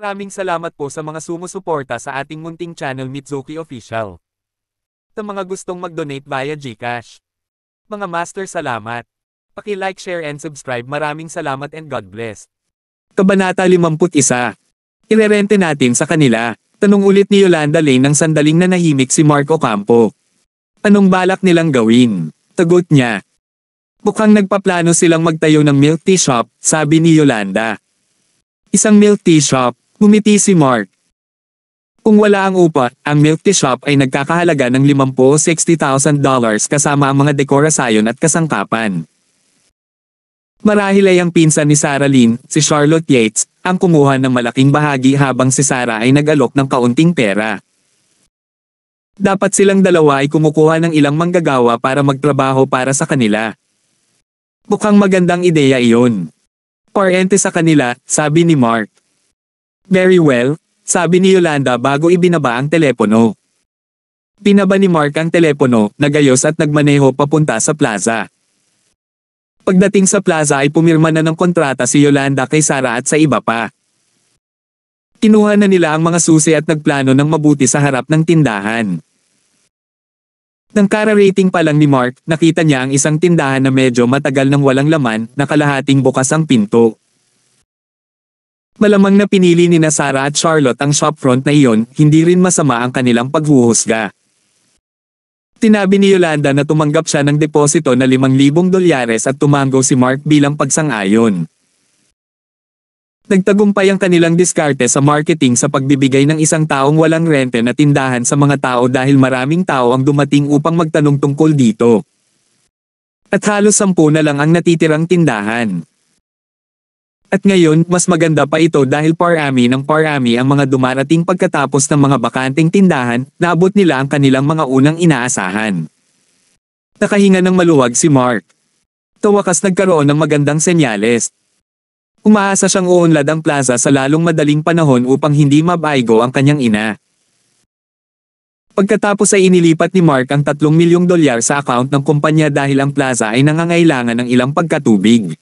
Maraming salamat po sa mga sumusuporta sa ating munting channel Mitsuki Official. Sa mga gustong mag-donate via GCash. Mga master, salamat. Paki-like, share and subscribe. Maraming salamat and God bless. Kabanata 51. Irerente natin sa kanila. Tanong ulit ni Yolanda Lane ng sandaling nanahimik si Mark Ocampo. Anong balak nilang gawin? Tagot niya. Mukhang nagpaplano silang magtayo ng milk tea shop, sabi ni Yolanda. Isang milk tea shop, ngumiti si Mark. Kung wala ang upa, ang milk tea shop ay nagkakahalaga ng $50,000-$60,000 kasama ang mga dekorasyon at kasangkapan. Marahil ay ang pinsan ni Sarah Lynn, si Charlotte Yates, ang kumuha ng malaking bahagi habang si Sarah ay nag-alok ng kaunting pera. Dapat silang dalawa ay kumukuha ng ilang manggagawa para magtrabaho para sa kanila. Mukhang magandang ideya iyon. Parente sa kanila, sabi ni Mark. Very well, sabi ni Yolanda bago ibinaba ang telepono. Binaba ni Mark ang telepono, nagayos at nagmaneho papunta sa plaza. Pagdating sa plaza ay pumirma na ng kontrata si Yolanda kay Sarah at sa iba pa. Kinuha na nila ang mga susi at nagplano ng mabuti sa harap ng tindahan. Nang kara-rating pa lang ni Mark, nakita niya ang isang tindahan na medyo matagal nang walang laman, na kalahating bukas ang pinto. Malamang na pinili ni na Sarah at Charlotte ang shopfront na iyon, hindi rin masama ang kanilang paghuhusga. Tinabi ni Yolanda na tumanggap siya ng deposito na $5,000 at tumango si Mark bilang pagsang-ayon. Nagtagumpay ang kanilang diskarte sa marketing sa pagbibigay ng isang taong walang rente na tindahan sa mga tao dahil maraming tao ang dumating upang magtanong tungkol dito. At halos 10 na lang ang natitirang tindahan. At ngayon, mas maganda pa ito dahil parami ng parami ang mga dumarating pagkatapos ng mga bakanteng tindahan, naabot nila ang kanilang mga unang inaasahan. Nakahinga ng maluwag si Mark. Sa wakas nagkaroon ng magandang senyales. Umaasa siyang uunlad ang plaza sa lalong madaling panahon upang hindi mabaigo ang kanyang ina. Pagkatapos ay inilipat ni Mark ang $3 milyong sa account ng kumpanya dahil ang plaza ay nangangailangan ng ilang pagkatubig.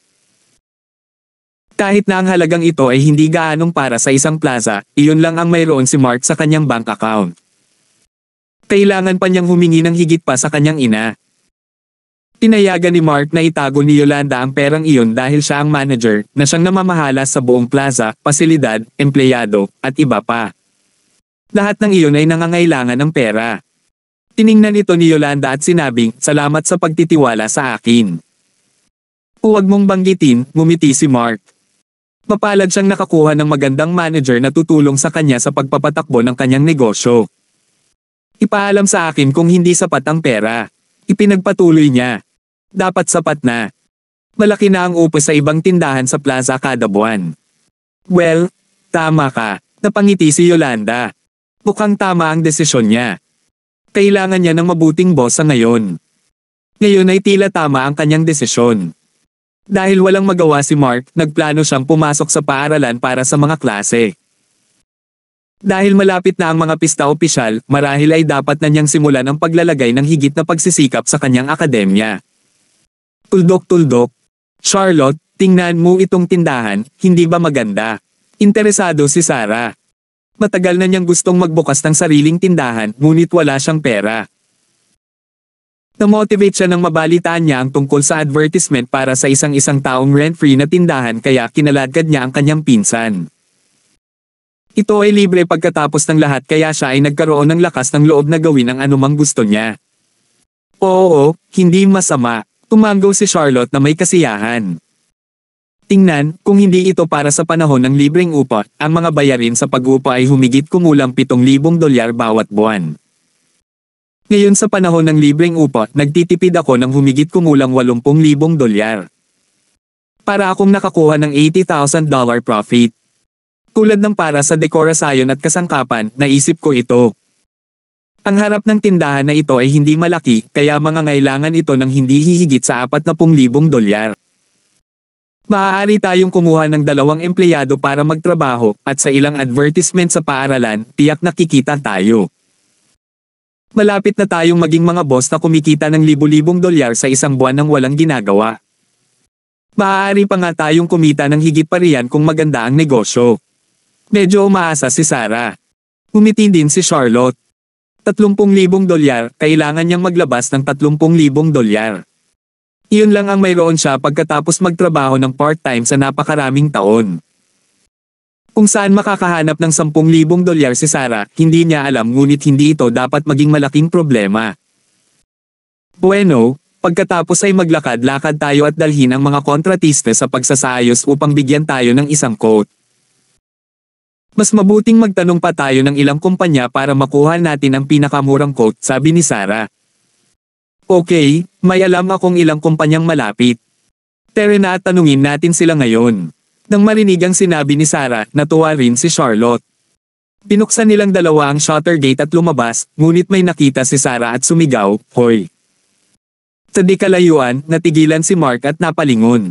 Kahit na ang halagang ito ay hindi gaanong para sa isang plaza, iyon lang ang mayroon si Mark sa kanyang bank account. Kailangan pa niyang humingi ng higit pa sa kanyang ina. Tinayagan ni Mark na itago ni Yolanda ang perang iyon dahil siya ang manager, na siyang namamahala sa buong plaza, pasilidad, empleyado, at iba pa. Lahat ng iyon ay nangangailangan ng pera. Tiningnan ito ni Yolanda at sinabing, salamat sa pagtitiwala sa akin. Huwag mong banggitin, ngumiti si Mark. Mapalad siyang nakakuha ng magandang manager na tutulong sa kanya sa pagpapatakbo ng kanyang negosyo. Ipaalam sa akin kung hindi sapat ang pera. Ipinagpatuloy niya. Dapat sapat na. Malaki na ang upo sa ibang tindahan sa plaza kada buwan. Well, tama ka. Napangiti si Yolanda. Mukhang tama ang desisyon niya. Kailangan niya ng mabuting boss sa ngayon. Ngayon ay tila tama ang kanyang desisyon. Dahil walang magawa si Mark, nagplano siyang pumasok sa paaralan para sa mga klase. Dahil malapit na ang mga pista opisyal, marahil ay dapat na niyang simulan ang paglalagay ng higit na pagsisikap sa kanyang akademya. Tuldok-tuldok. Charlotte, tingnan mo itong tindahan, hindi ba maganda? Interesado si Sarah. Matagal na niyang gustong magbukas ng sariling tindahan, ngunit wala siyang pera. Na-motivate siya nang mabalitaan niya ang tungkol sa advertisement para sa isang taong rent-free na tindahan kaya kinaladkad niya ang kanyang pinsan. Ito ay libre pagkatapos ng lahat kaya siya ay nagkaroon ng lakas ng loob na gawin ang anumang gusto niya. Oo, hindi masama. Tumango si Charlotte na may kasiyahan. Tingnan, kung hindi ito para sa panahon ng libreng upa, ang mga bayarin sa pag-upa ay humigit kumulang $7,000 bawat buwan. Ngayon sa panahon ng libreng upa, nagtitipid ako ng humigit kumulang $80,000. Para akong nakakuha ng $80,000 profit. Tulad ng para sa dekorasyon at kasangkapan, naisip ko ito. Ang harap ng tindahan na ito ay hindi malaki, kaya mangangailangan ito ng hindi hihigit sa $40,000. Maaari tayong kumuha ng 2 empleyado para magtrabaho, at sa ilang advertisement sa paaralan, tiyak na kikita tayo. Malapit na tayong maging mga boss na kumikita ng $1,000 sa isang buwan nang walang ginagawa. Maaari pa nga tayong kumita ng higit pa riyan kung maganda ang negosyo. Medyo umaasa si Sarah. Umiti din si Charlotte. $30,000, kailangan niyang maglabas ng $30,000. Iyon lang ang mayroon siya pagkatapos magtrabaho ng part-time sa napakaraming taon. Kung saan makakahanap ng $10,000 si Sarah, hindi niya alam ngunit hindi ito dapat maging malaking problema. Bueno, pagkatapos ay maglakad-lakad tayo at dalhin ang mga kontratista sa pagsasayos upang bigyan tayo ng isang quote. Mas mabuting magtanong pa tayo ng ilang kumpanya para makuha natin ang pinakamurang quote, sabi ni Sarah. Okay, may alam akong ilang kumpanyang malapit. Tara na at tanungin natin sila ngayon. Nang marinig ang sinabi ni Sarah, natuwa rin si Charlotte. Binuksan nilang dalawa ang shutter gate at lumabas, ngunit may nakita si Sarah at sumigaw, "Hoy!" Sa di kalayuan, natigilan si Mark at napalingon.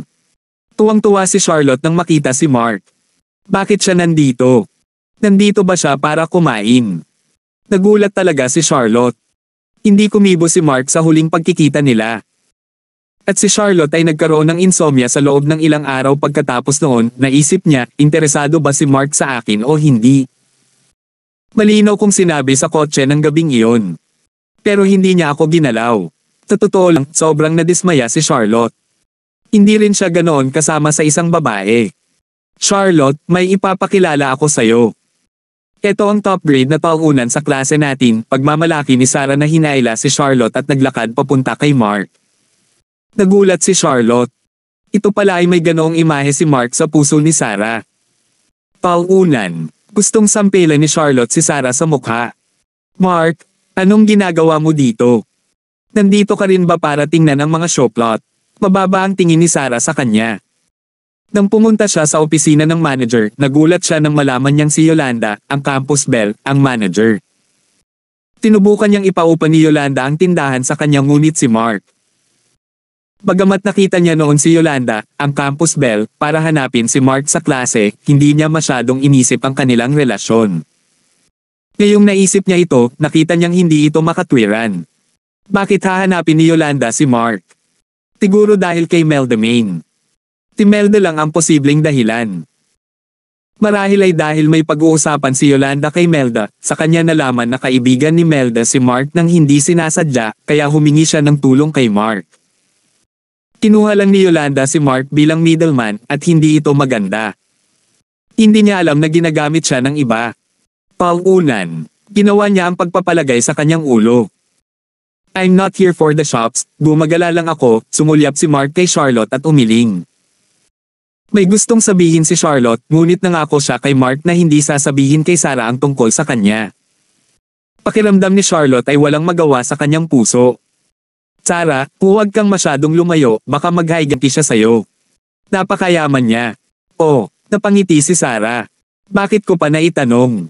Tuwang-tuwa si Charlotte nang makita si Mark. Bakit siya nandito? Nandito ba siya para kumain? Nagulat talaga si Charlotte. Hindi kumibo si Mark sa huling pagkikita nila. At si Charlotte ay nagkaroon ng insomnia sa loob ng ilang araw pagkatapos noon, naisip niya, interesado ba si Mark sa akin o hindi? Malinaw kong sinabi sa kotse ng gabing iyon. Pero hindi niya ako ginalaw. Sa totoo lang, sobrang nadismaya si Charlotte. Hindi rin siya ganoon kasama sa isang babae. Charlotte, may ipapakilala ako sa'yo. Ito ang top grade na taunan sa klase natin, pagmamalaki ni Sarah na hinaila si Charlotte at naglakad papunta kay Mark. Nagulat si Charlotte. Ito pala ay may ganoong imahe si Mark sa puso ni Sarah. Taunan. Gustong sampilan ni Charlotte si Sarah sa mukha. Mark, anong ginagawa mo dito? Nandito ka rin ba para tingnan ang mga showplot? Mababa ang tingin ni Sarah sa kanya. Nang pumunta siya sa opisina ng manager, nagulat siya nang malaman niyang si Yolanda, ang campus belle, ang manager. Tinubukan niyang ipaupa ni Yolanda ang tindahan sa kanya ngunit si Mark. Bagamat nakita niya noon si Yolanda, ang campus belle, para hanapin si Mark sa klase, hindi niya masyadong inisip ang kanilang relasyon. Ngayong naisip niya ito, nakita niyang hindi ito makatwiran. Bakit hahanapin ni Yolanda si Mark? Siguro dahil kay Melda Main. Si Melda lang ang posibleng dahilan. Marahil ay dahil may pag-uusapan si Yolanda kay Melda, sa kanya nalaman na kaibigan ni Melda si Mark nang hindi sinasadya, kaya humingi siya ng tulong kay Mark. Kinuha lang ni Yolanda si Mark bilang middleman at hindi ito maganda. Hindi niya alam na ginagamit siya ng iba. Paunan, ginawa niya ang pagpapalagay sa kanyang ulo. I'm not here for the shops, gumagala lang ako, sumulyap si Mark kay Charlotte at umiling. May gustong sabihin si Charlotte, ngunit nangako siya kay Mark na hindi sasabihin kay Sarah ang tungkol sa kanya. Pakiramdam ni Charlotte ay walang magawa sa kanyang puso. Sarah, huwag kang masyadong lumayo, baka maghiganti siya sayo. Napakayaman niya. Oh, napangiti si Sarah. Bakit ko pa naitanong?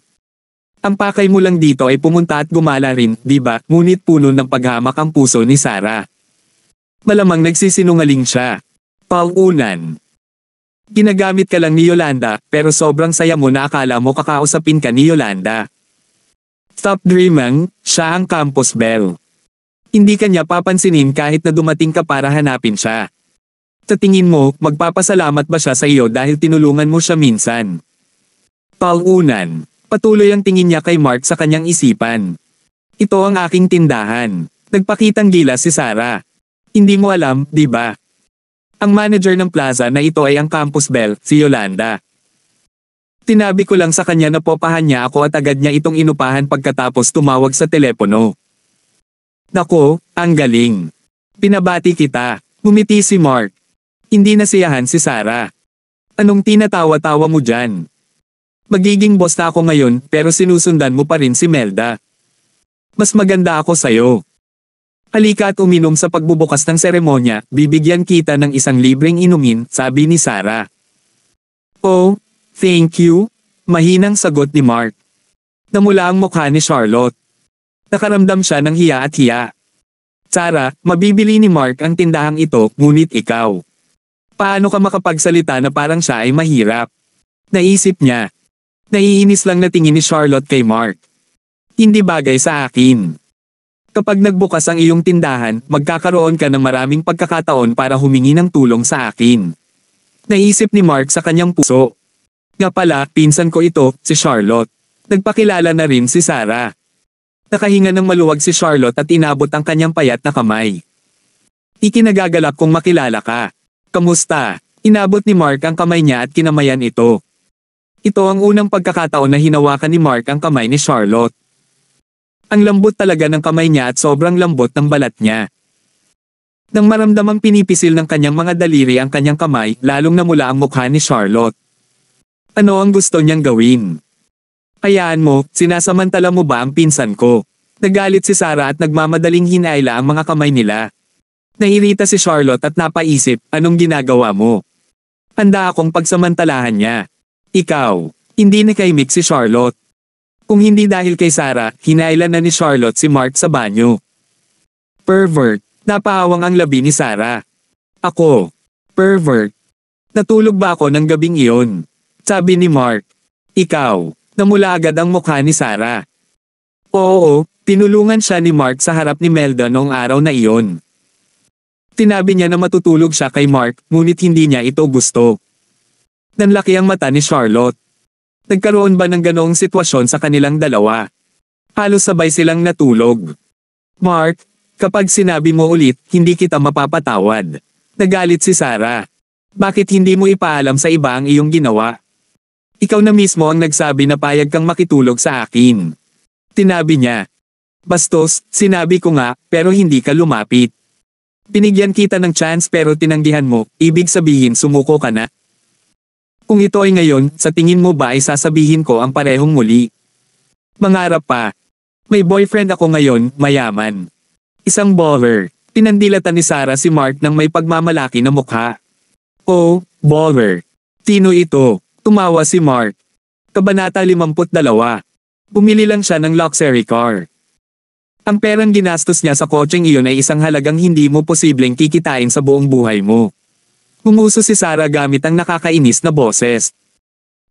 Ang pakay mo lang dito ay pumunta at gumala rin, di ba? Ngunit puno ng paghamak ang puso ni Sarah. Malamang nagsisinungaling siya. Paunan. Ginagamit ka lang ni Yolanda, pero sobrang saya mo na akala mo kakausapin ka ni Yolanda. Stop dreaming, siya ang campus belle. Hindi ka niya papansinin kahit na dumating ka para hanapin siya. Sa tingin mo, magpapasalamat ba siya sa iyo dahil tinulungan mo siya minsan? Paunan. Patuloy ang tingin niya kay Mark sa kanyang isipan. Ito ang aking tindahan. Nagpakitang gila si Sarah. Hindi mo alam, di ba? Ang manager ng plaza na ito ay ang campus belle, si Yolanda. Tinabi ko lang sa kanya na popahan niya ako at agad niya itong inupahan pagkatapos tumawag sa telepono. Nako, ang galing. Pinabati kita. Ngumiti si Mark. Hindi nasiyahan si Sarah. Anong tinatawa-tawa mo dyan? Magiging boss na ako ngayon pero sinusundan mo pa rin si Melda. Mas maganda ako sa'yo. Halika at uminom sa pagbubukas ng seremonya, bibigyan kita ng isang libreng inumin, sabi ni Sarah. Oh, thank you. Mahinang sagot ni Mark. Namula ang mukha ni Charlotte. Nakaramdam siya ng hiya at hiya. Sarah, mabibili ni Mark ang tindahang ito, ngunit ikaw. Paano ka makapagsalita na parang siya ay mahirap? Naisip niya. Naiinis lang na tingin ni Charlotte kay Mark. Hindi bagay sa akin. Kapag nagbukas ang iyong tindahan, magkakaroon ka ng maraming pagkakataon para humingi ng tulong sa akin. Naisip ni Mark sa kanyang puso. Nga pala, pinsan ko ito, si Charlotte. Nagpakilala na rin si Sarah. Nakahinga ng maluwag si Charlotte at inabot ang kanyang payat na kamay. Ikinagagalak kong makilala ka. Kamusta? Inabot ni Mark ang kamay niya at kinamayan ito. Ito ang unang pagkakataon na hinawakan ni Mark ang kamay ni Charlotte. Ang lambot talaga ng kamay niya at sobrang lambot ng balat niya. Nang maramdamang pinipisil ng kanyang mga daliri ang kanyang kamay, lalong namula ang mukha ni Charlotte. Ano ang gusto niyang gawin? Hayaan mo, sinasamantala mo ba ang pinsan ko? Nagalit si Sarah at nagmamadaling hinayla ang mga kamay nila. Nairita si Charlotte at napaisip, anong ginagawa mo? Handa akong pagsamantalahan niya. Ikaw, hindi nakaimik si Charlotte. Kung hindi dahil kay Sarah, hinayla na ni Charlotte si Mark sa banyo. Pervert, napahawang ang labi ni Sarah. Ako, pervert. Natulog ba ako ng gabing iyon? Sabi ni Mark. Ikaw, namula agad ang mukha ni Sarah. Oo, tinulungan siya ni Mark sa harap ni Melda noong araw na iyon. Tinabi niya na matutulog siya kay Mark, ngunit hindi niya ito gusto. Nanlaki ang mata ni Charlotte. Nagkaroon ba ng ganoong sitwasyon sa kanilang dalawa? Halos sabay silang natulog. Mark, kapag sinabi mo ulit, hindi kita mapapatawad. Nagalit si Sarah. Bakit hindi mo ipaalam sa iba ang iyong ginawa? Ikaw na mismo ang nagsabi na payag kang makitulog sa akin. Tinabi niya. Bastos, sinabi ko nga, pero hindi ka lumapit. Binigyan kita ng chance pero tinanggihan mo, ibig sabihin sumuko ka na. Kung ito ay ngayon, sa tingin mo ba ay sasabihin ko ang parehong muli? Mangarap pa. May boyfriend ako ngayon, mayaman. Isang baller. Pinandilatan ni Sarah si Mark ng may pagmamalaki na mukha. Oh, baller. Tino ito? Tumawa si Mark. Kabanata 52. Bumili lang siya ng luxury car. Ang perang ginastos niya sa kotseng iyon ay isang halagang hindi mo posibleng kikitain sa buong buhay mo. Humuso si Sarah gamit ang nakakainis na boses.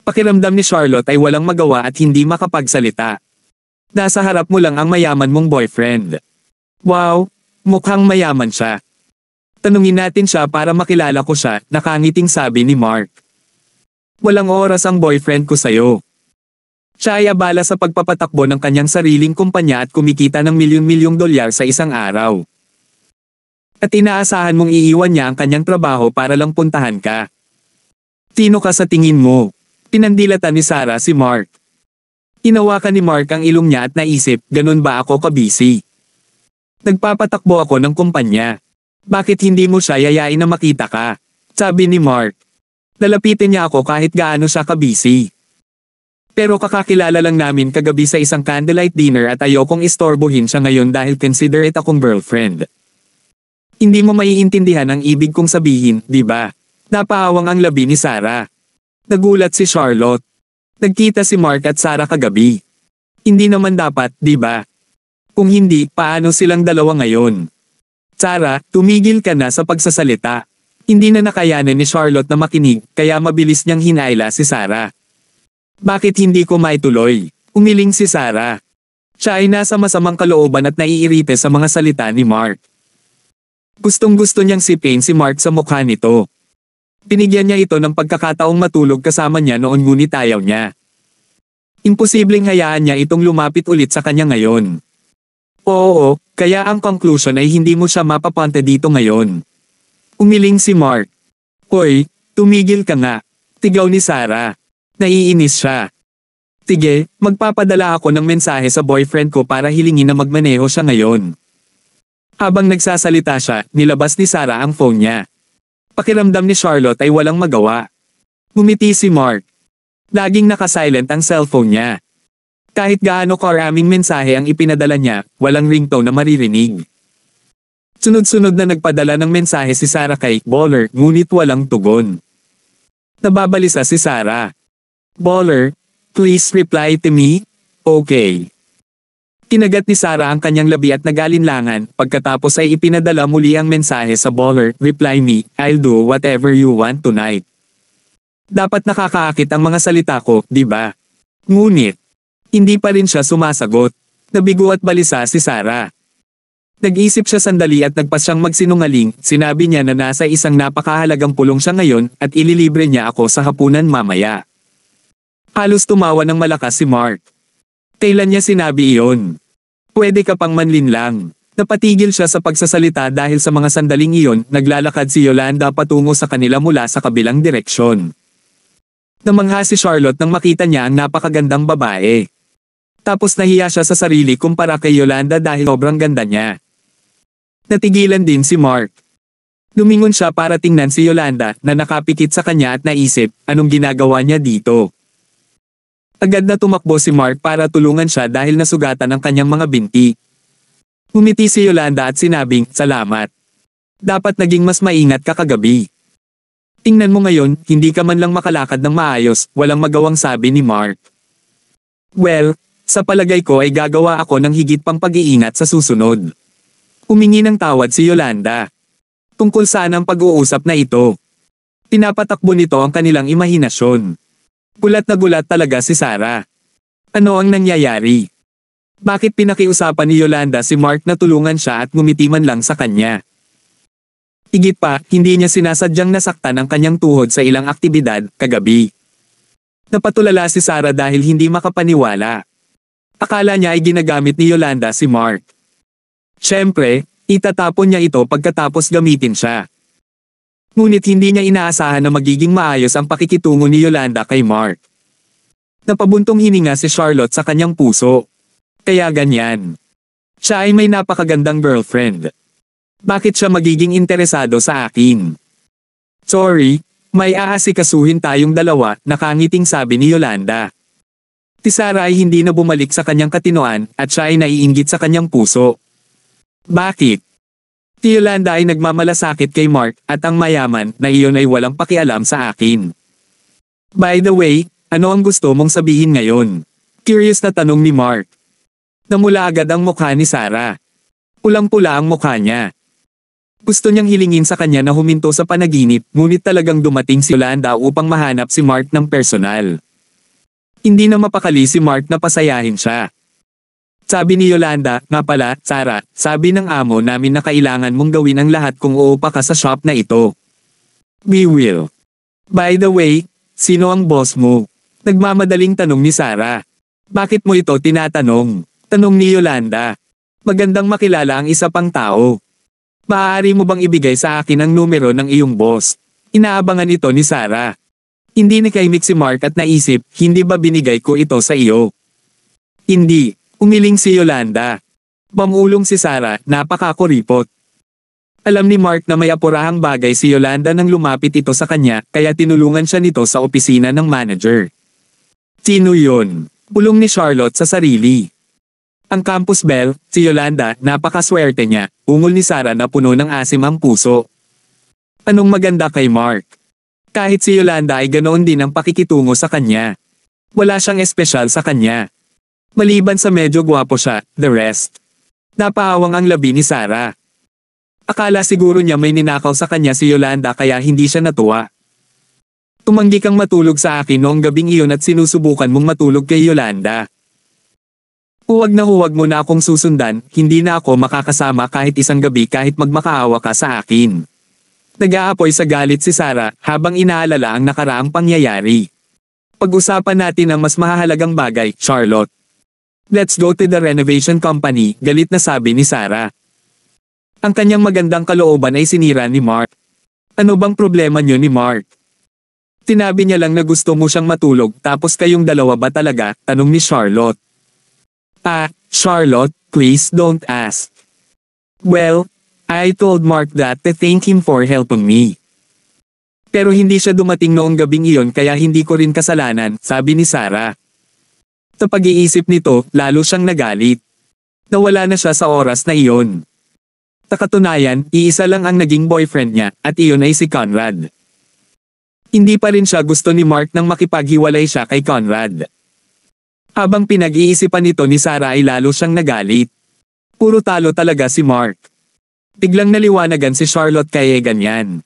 Pakiramdam ni Charlotte ay walang magawa at hindi makapagsalita. Nasa harap mo lang ang mayaman mong boyfriend. Wow, mukhang mayaman siya. Tanungin natin siya para makilala ko siya, nakangiting sabi ni Mark. Walang oras ang boyfriend ko sa'yo. Siya ay abala sa pagpapatakbo ng kanyang sariling kumpanya at kumikita ng milyon-milyong dolyar sa isang araw. At inaasahan mong iiwan niya ang kanyang trabaho para lang puntahan ka. Sino ka sa tingin mo? Pinandilatan ni Sarah si Mark. Hinawakan ni Mark ang ilong niya at naisip, ganun ba ako kabisi? Nagpapatakbo ako ng kumpanya. Bakit hindi mo siya yayain na makita ka? Sabi ni Mark. Lalapitin niya ako kahit gaano siya kabisi. Pero kakakilala lang namin kagabi sa isang candlelight dinner at ayokong istorbohin siya ngayon dahil considerate akong girlfriend. Hindi mo maiintindihan ang ibig kong sabihin, di ba? Napahawang ang labi ni Sarah. Nagulat si Charlotte. Nagkita si Mark at Sarah kagabi. Hindi naman dapat, di ba? Kung hindi, paano silang dalawa ngayon? Sarah, tumigil ka na sa pagsasalita. Hindi na nakayanan ni Charlotte na makinig, kaya mabilis niyang hinayla si Sarah. Bakit hindi ko maituloy? Umiling si Sarah. Siya ay nasa masamang kalooban at naiirite sa mga salita ni Mark. Gustong-gusto niyang sipin si Mark sa mukha nito. Binigyan niya ito ng pagkakataong matulog kasama niya noon ngunit ayaw niya. Imposibleng hayaan niya itong lumapit ulit sa kanya ngayon. Oo, kaya ang conclusion ay hindi mo siya mapapante dito ngayon. Umiling si Mark. Hoy, tumigil ka nga. Tigaw ni Sarah. Naiinis siya. Sige, magpapadala ako ng mensahe sa boyfriend ko para hilingin na magmaneho siya ngayon. Habang nagsasalita siya, nilabas ni Sarah ang phone niya. Pakiramdam ni Charlotte ay walang magawa. Ngumiti si Mark. Laging nakasilent ang cellphone niya. Kahit gaano karaming mensahe ang ipinadala niya, walang ringtone na maririnig. Sunod-sunod na nagpadala ng mensahe si Sarah kay Baller, ngunit walang tugon. Nababalisa si Sarah. Baller, please reply to me? Okay. Kinagat ni Sarah ang kanyang labi at nagalinlangan, pagkatapos ay ipinadala muli ang mensahe sa Baller, reply me, I'll do whatever you want tonight. Dapat nakakaakit ang mga salita ko, di ba? Ngunit, hindi pa rin siya sumasagot. Nabigo at balisa si Sarah. Nag-isip siya sandali at nagpasyang magsinungaling, sinabi niya na nasa isang napakahalagang pulong siya ngayon at ililibre niya ako sa hapunan mamaya. Halos tumawa ng malakas si Mark. Kailan niya sinabi iyon? Pwede ka pang manlinlang. Napatigil siya sa pagsasalita dahil sa mga sandaling iyon, naglalakad si Yolanda patungo sa kanila mula sa kabilang direksyon. Namangha si Charlotte nang makita niya ang napakagandang babae. Tapos nahiya siya sa sarili kumpara kay Yolanda dahil sobrang ganda niya. Natigilan din si Mark. Lumingon siya para tingnan si Yolanda na nakapikit sa kanya at naisip, anong ginagawa niya dito? Agad na tumakbo si Mark para tulungan siya dahil nasugatan ang kanyang mga binti. Ngumiti si Yolanda at sinabing, salamat. Dapat naging mas maingat ka kagabi. Tingnan mo ngayon, hindi ka man lang makalakad ng maayos, walang magawang sabi ni Mark. Well, sa palagay ko ay gagawa ako ng higit pang pag-iingat sa susunod. Humingi ng tawad si Yolanda. Tungkol saan ang pag-uusap na ito? Pinapatakbo nito ang kanilang imahinasyon. Gulat na gulat talaga si Sarah. Ano ang nangyayari? Bakit pinakiusapan ni Yolanda si Mark na tulungan siya at ngumiti man lang sa kanya? Higit pa, hindi niya sinasadyang nasaktan ang kanyang tuhod sa ilang aktibidad kagabi. Napatulala si Sarah dahil hindi makapaniwala. Akala niya ay ginagamit ni Yolanda si Mark. Siyempre, itatapon niya ito pagkatapos gamitin siya. Ngunit hindi niya inaasahan na magiging maayos ang pakikitungo ni Yolanda kay Mark. Napabuntong hininga si Charlotte sa kanyang puso. Kaya ganyan. Siya ay may napakagandang girlfriend. Bakit siya magiging interesado sa akin? Sorry, may aasikasuhin tayong dalawa, nakangiting sabi ni Yolanda. Si Sarah ay hindi na bumalik sa kanyang katinoan at siya ay naiinggit sa kanyang puso. Bakit? Si Yolanda ay nagmamalasakit kay Mark at ang mayaman na iyon ay walang pakialam sa akin. By the way, ano ang gusto mong sabihin ngayon? Curious na tanong ni Mark. Namula agad ang mukha ni Sarah. Pulang-pula ang mukha niya. Gusto niyang hilingin sa kanya na huminto sa panaginip, ngunit talagang dumating si Yolanda upang mahanap si Mark ng personal. Hindi na mapakali si Mark na pasayahin siya. Sabi ni Yolanda, nga pala, Sarah, sabi ng amo namin na kailangan mong gawin ang lahat kung uupa ka sa shop na ito. We will. By the way, sino ang boss mo? Nagmamadaling tanong ni Sarah. Bakit mo ito tinatanong? Tanong ni Yolanda. Magandang makilala ang isa pang tao. Maaari mo bang ibigay sa akin ang numero ng iyong boss? Inaabangan ito ni Sarah. Hindi nakaimik si Mark at naisip, hindi ba binigay ko ito sa iyo? Hindi. Umiling si Yolanda. Mamulong si Sarah, napakakuripot. Alam ni Mark na may apurahang bagay si Yolanda nang lumapit ito sa kanya, kaya tinulungan siya nito sa opisina ng manager. Sino yun? Bulong ni Charlotte sa sarili. Ang campus belle, si Yolanda, napakaswerte niya, ungol ni Sarah na puno ng asim ang puso. Anong maganda kay Mark? Kahit si Yolanda ay ganoon din ang pakikitungo sa kanya. Wala siyang espesyal sa kanya. Maliban sa medyo gwapo siya, the rest. Napahawang ang labi ni Sarah. Akala siguro niya may ninakaw sa kanya si Yolanda kaya hindi siya natuwa. Tumanggi kang matulog sa akin noong gabing iyon at sinusubukan mong matulog kay Yolanda. Huwag mo na akong susundan, hindi na ako makakasama kahit isang gabi kahit magmakaawa ka sa akin. Nag-aapoy sa galit si Sarah habang inaalala ang nakaraang pangyayari. Pag-usapan natin ang mas mahalagang bagay, Charlotte. Let's go to the renovation company, galit na sabi ni Sarah. Ang kanyang magandang kalooban ay sinira ni Mark. Ano bang problema niyo ni Mark? Tinabi niya lang na gusto mo siyang matulog tapos kayong dalawa ba talaga, tanong ni Charlotte. Charlotte, please don't ask. Well, I told Mark that to thank him for helping me. Pero hindi siya dumating noong gabing iyon kaya hindi ko rin kasalanan, sabi ni Sarah. Sa pag-iisip nito, lalo siyang nagalit. Nawala na siya sa oras na iyon. Sa katunayan, iisa lang ang naging boyfriend niya, at iyon ay si Conrad. Hindi pa rin siya gusto ni Mark nang makipaghiwalay siya kay Conrad. Habang pinag-iisipan nito ni Sarah ay lalo siyang nagalit. Puro talo talaga si Mark. Biglang naliwanagan si Charlotte kaya ganyan.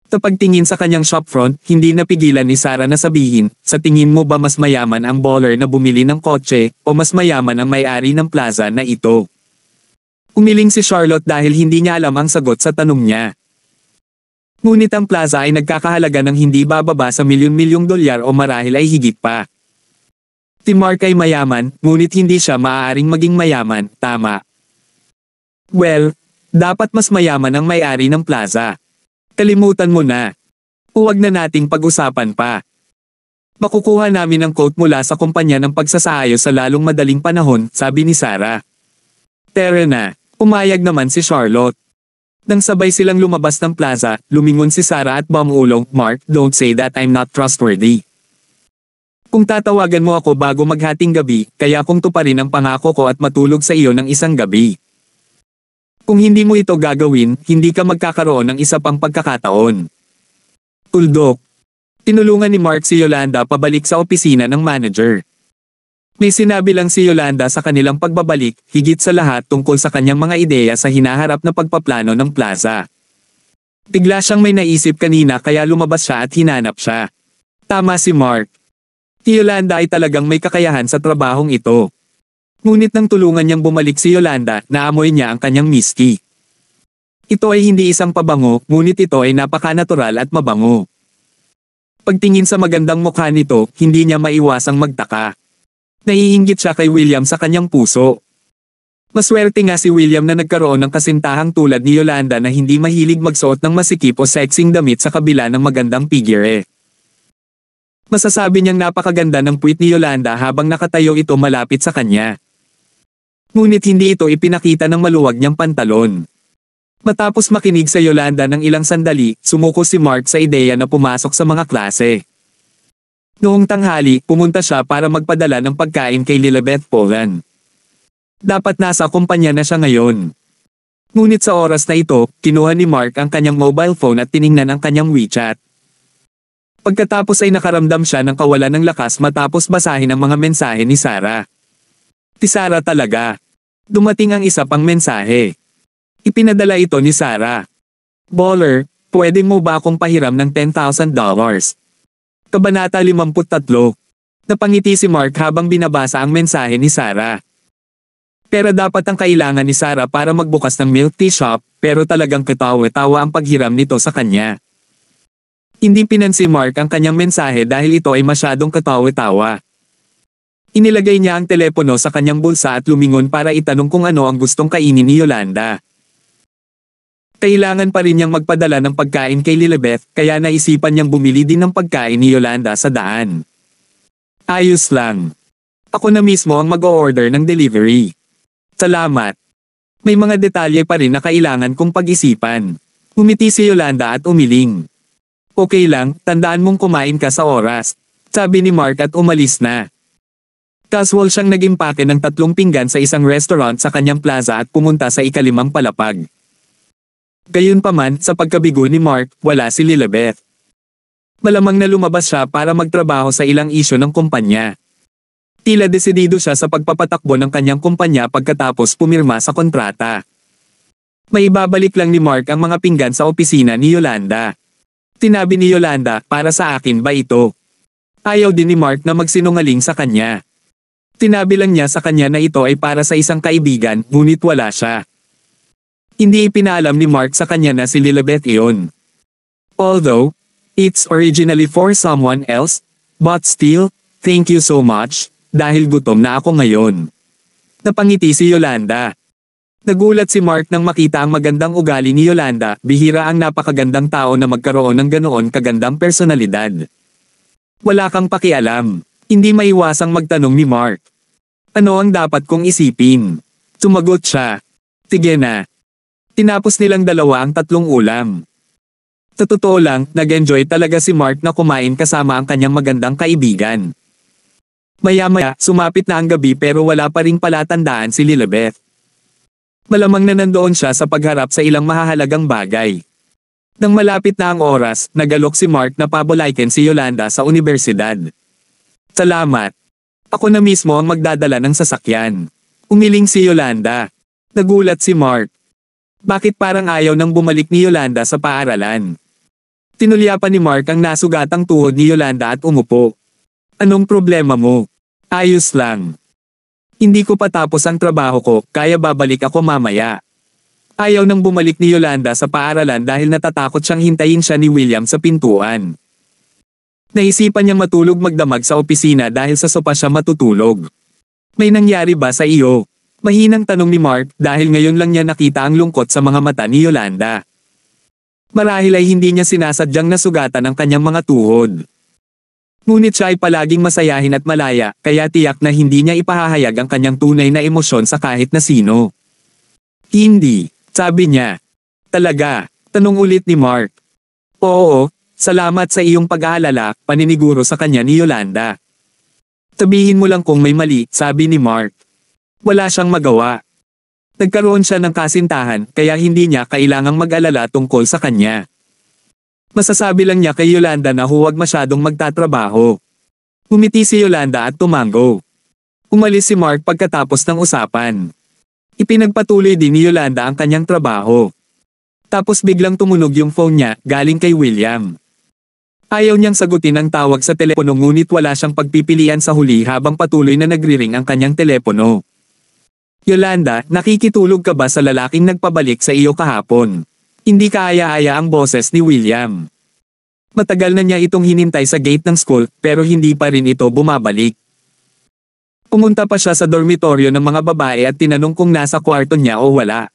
Sa pagtingin sa kanyang shopfront, hindi napigilan ni Sarah na sabihin, sa tingin mo ba mas mayaman ang baller na bumili ng kotse, o mas mayaman ang may-ari ng plaza na ito? Umiling si Charlotte dahil hindi niya alam ang sagot sa tanong niya. Ngunit ang plaza ay nagkakahalaga ng hindi bababa sa milyon-milyong dolyar o marahil ay higit pa. Si Mark ay mayaman, ngunit hindi siya maaaring maging mayaman, tama? Well, dapat mas mayaman ang may-ari ng plaza. Kalimutan mo na. Huwag na nating pag-usapan pa. Makukuha namin ang quote mula sa kumpanya ng pagsasaayos sa lalong madaling panahon, sabi ni Sarah. Tara na, pumayag naman si Charlotte. Nang sabay silang lumabas ng plaza, lumingon si Sarah at bumulong, Mark, don't say that I'm not trustworthy. Kung tatawagan mo ako bago maghating gabi, kaya kung tuparin ang pangako ko at matulog sa iyo ng isang gabi. Kung hindi mo ito gagawin, hindi ka magkakaroon ng isa pang pagkakataon. Tuldok. Tinulungan ni Mark si Yolanda pabalik sa opisina ng manager. May sinabi lang si Yolanda sa kanilang pagbabalik, higit sa lahat tungkol sa kanyang mga ideya sa hinaharap na pagpaplano ng plaza. Bigla siyang may naisip kanina kaya lumabas siya at hinanap siya. Tama si Mark. Si Yolanda ay talagang may kakayahan sa trabahong ito. Ngunit nang tulungan niyang bumalik si Yolanda, naamoy niya ang kanyang miski. Ito ay hindi isang pabango, ngunit ito ay napaka-natural at mabango. Pagtingin sa magandang mukha nito, hindi niya maiwasang magtaka. Naiinggit siya kay William sa kanyang puso. Maswerte nga si William na nagkaroon ng kasintahang tulad ni Yolanda na hindi mahilig magsuot ng masikip o sexing damit sa kabila ng magandang figure. Masasabi niyang napakaganda ng puwit ni Yolanda habang nakatayo ito malapit sa kanya. Ngunit hindi ito ipinakita ng maluwag niyang pantalon. Matapos makinig sa Yolanda ng ilang sandali, sumuko si Mark sa ideya na pumasok sa mga klase. Noong tanghali, pumunta siya para magpadala ng pagkain kay Lilibeth Polan. Dapat nasa kumpanya na siya ngayon. Ngunit sa oras na ito, kinuha ni Mark ang kanyang mobile phone at tiningnan ang kanyang WeChat. Pagkatapos ay nakaramdam siya ng kawalan ng lakas matapos basahin ang mga mensahe ni Sarah. Si Sarah talaga. Dumating ang isa pang mensahe. Ipinadala ito ni Sarah. Baller, pwede mo ba akong pahiram ng $10,000? Kabanata 53. Napangiti si Mark habang binabasa ang mensahe ni Sarah. Pera dapat ang kailangan ni Sarah para magbukas ng milk tea shop, pero talagang katawa-tawa ang paghiram nito sa kanya. Hindi pinansin Mark ang kanyang mensahe dahil ito ay masyadong katawa-tawa. Inilagay niya ang telepono sa kanyang bulsa at lumingon para itanong kung ano ang gustong kainin ni Yolanda. Kailangan pa rin niyang magpadala ng pagkain kay Lilibeth, kaya naisipan niyang bumili din ng pagkain ni Yolanda sa daan. Ayos lang. Ako na mismo ang mag-o-order ng delivery. Salamat. May mga detalye pa rin na kailangan kong pag-isipan. Umiti si Yolanda at umiling. Okay lang, tandaan mong kumain ka sa oras, sabi ni Mark at umalis na. Casual siyang nag-impake ng 3 pinggan sa isang restaurant sa kanyang plaza at pumunta sa ika-5 palapag. Gayunpaman, sa pagkabigo ni Mark, wala si Lilibeth. Malamang na lumabas siya para magtrabaho sa ilang isyu ng kumpanya. Tila desidido siya sa pagpapatakbo ng kanyang kumpanya pagkatapos pumirma sa kontrata. May ibabalik lang ni Mark ang mga pinggan sa opisina ni Yolanda. Sinabi ni Yolanda, para sa akin ba ito? Ayaw din ni Mark na magsinungaling sa kanya. Sinabi lang niya sa kanya na ito ay para sa isang kaibigan, ngunit wala siya. Hindi ipinaalam ni Mark sa kanya na si Lilibeth iyon. Although, it's originally for someone else, but still, thank you so much, dahil gutom na ako ngayon. Napangiti si Yolanda. Nagulat si Mark nang makita ang magandang ugali ni Yolanda, bihira ang napakagandang tao na magkaroon ng ganoon kagandang personalidad. Wala kang pakialam. Hindi maiwasang magtanong ni Mark. Ano ang dapat kong isipin? Sumagot siya. Sige na. Tinapos nilang dalawa ang 3 ulam. Sa totoo lang, nag-enjoy talaga si Mark na kumain kasama ang kanyang magandang kaibigan. Maya-maya, sumapit na ang gabi pero wala pa ring palatandaan si Lilibeth. Malamang na nandoon siya sa pagharap sa ilang mahahalagang bagay. Nang malapit na ang oras, nagalok si Mark na pabolaikin si Yolanda sa universidad. Salamat. Ako na mismo ang magdadala ng sasakyan. Umiling si Yolanda. Nagulat si Mark. Bakit parang ayaw nang bumalik ni Yolanda sa paaralan? Tinulya pa ni Mark ang nasugatang tuhod ni Yolanda at umupo. Anong problema mo? Ayos lang. Hindi ko pa tapos ang trabaho ko, kaya babalik ako mamaya. Ayaw nang bumalik ni Yolanda sa paaralan dahil natatakot siyang hintayin siya ni William sa pintuan. Naisipan niyang matulog magdamag sa opisina dahil sa sopa siya matutulog. May nangyari ba sa iyo? Mahinang tanong ni Mark dahil ngayon lang niya nakita ang lungkot sa mga mata ni Yolanda. Marahil ay hindi niya sinasadyang nasugatan ang kanyang mga tuhod. Ngunit siya ay palaging masayahin at malaya, kaya tiyak na hindi niya ipahahayag ang kanyang tunay na emosyon sa kahit na sino. Hindi, sabi niya. Talaga, tanong ulit ni Mark. Oo, salamat sa iyong pag-aalala, paniniguro sa kanya ni Yolanda. Sabihin mo lang kung may mali, sabi ni Mark. Wala siyang magawa. Nagkaroon siya ng kasintahan, kaya hindi niya kailangang mag-alala tungkol sa kanya. Masasabi lang niya kay Yolanda na huwag masyadong magtatrabaho. Umiti si Yolanda at tumango. Umalis si Mark pagkatapos ng usapan. Ipinagpatuloy din ni Yolanda ang kanyang trabaho. Tapos biglang tumunog yung phone niya, galing kay William. Ayaw niyang sagutin ang tawag sa telepono ngunit wala siyang pagpipilian sa huli habang patuloy na nagriring ang kanyang telepono. Yolanda, nakikitulog ka ba sa lalaking nagpabalik sa iyo kahapon? Hindi kaaya-aya ang boses ni William. Matagal na niya itong hinintay sa gate ng school pero hindi pa rin ito bumabalik. Pumunta pa siya sa dormitoryo ng mga babae at tinanong kung nasa kwarto niya o wala.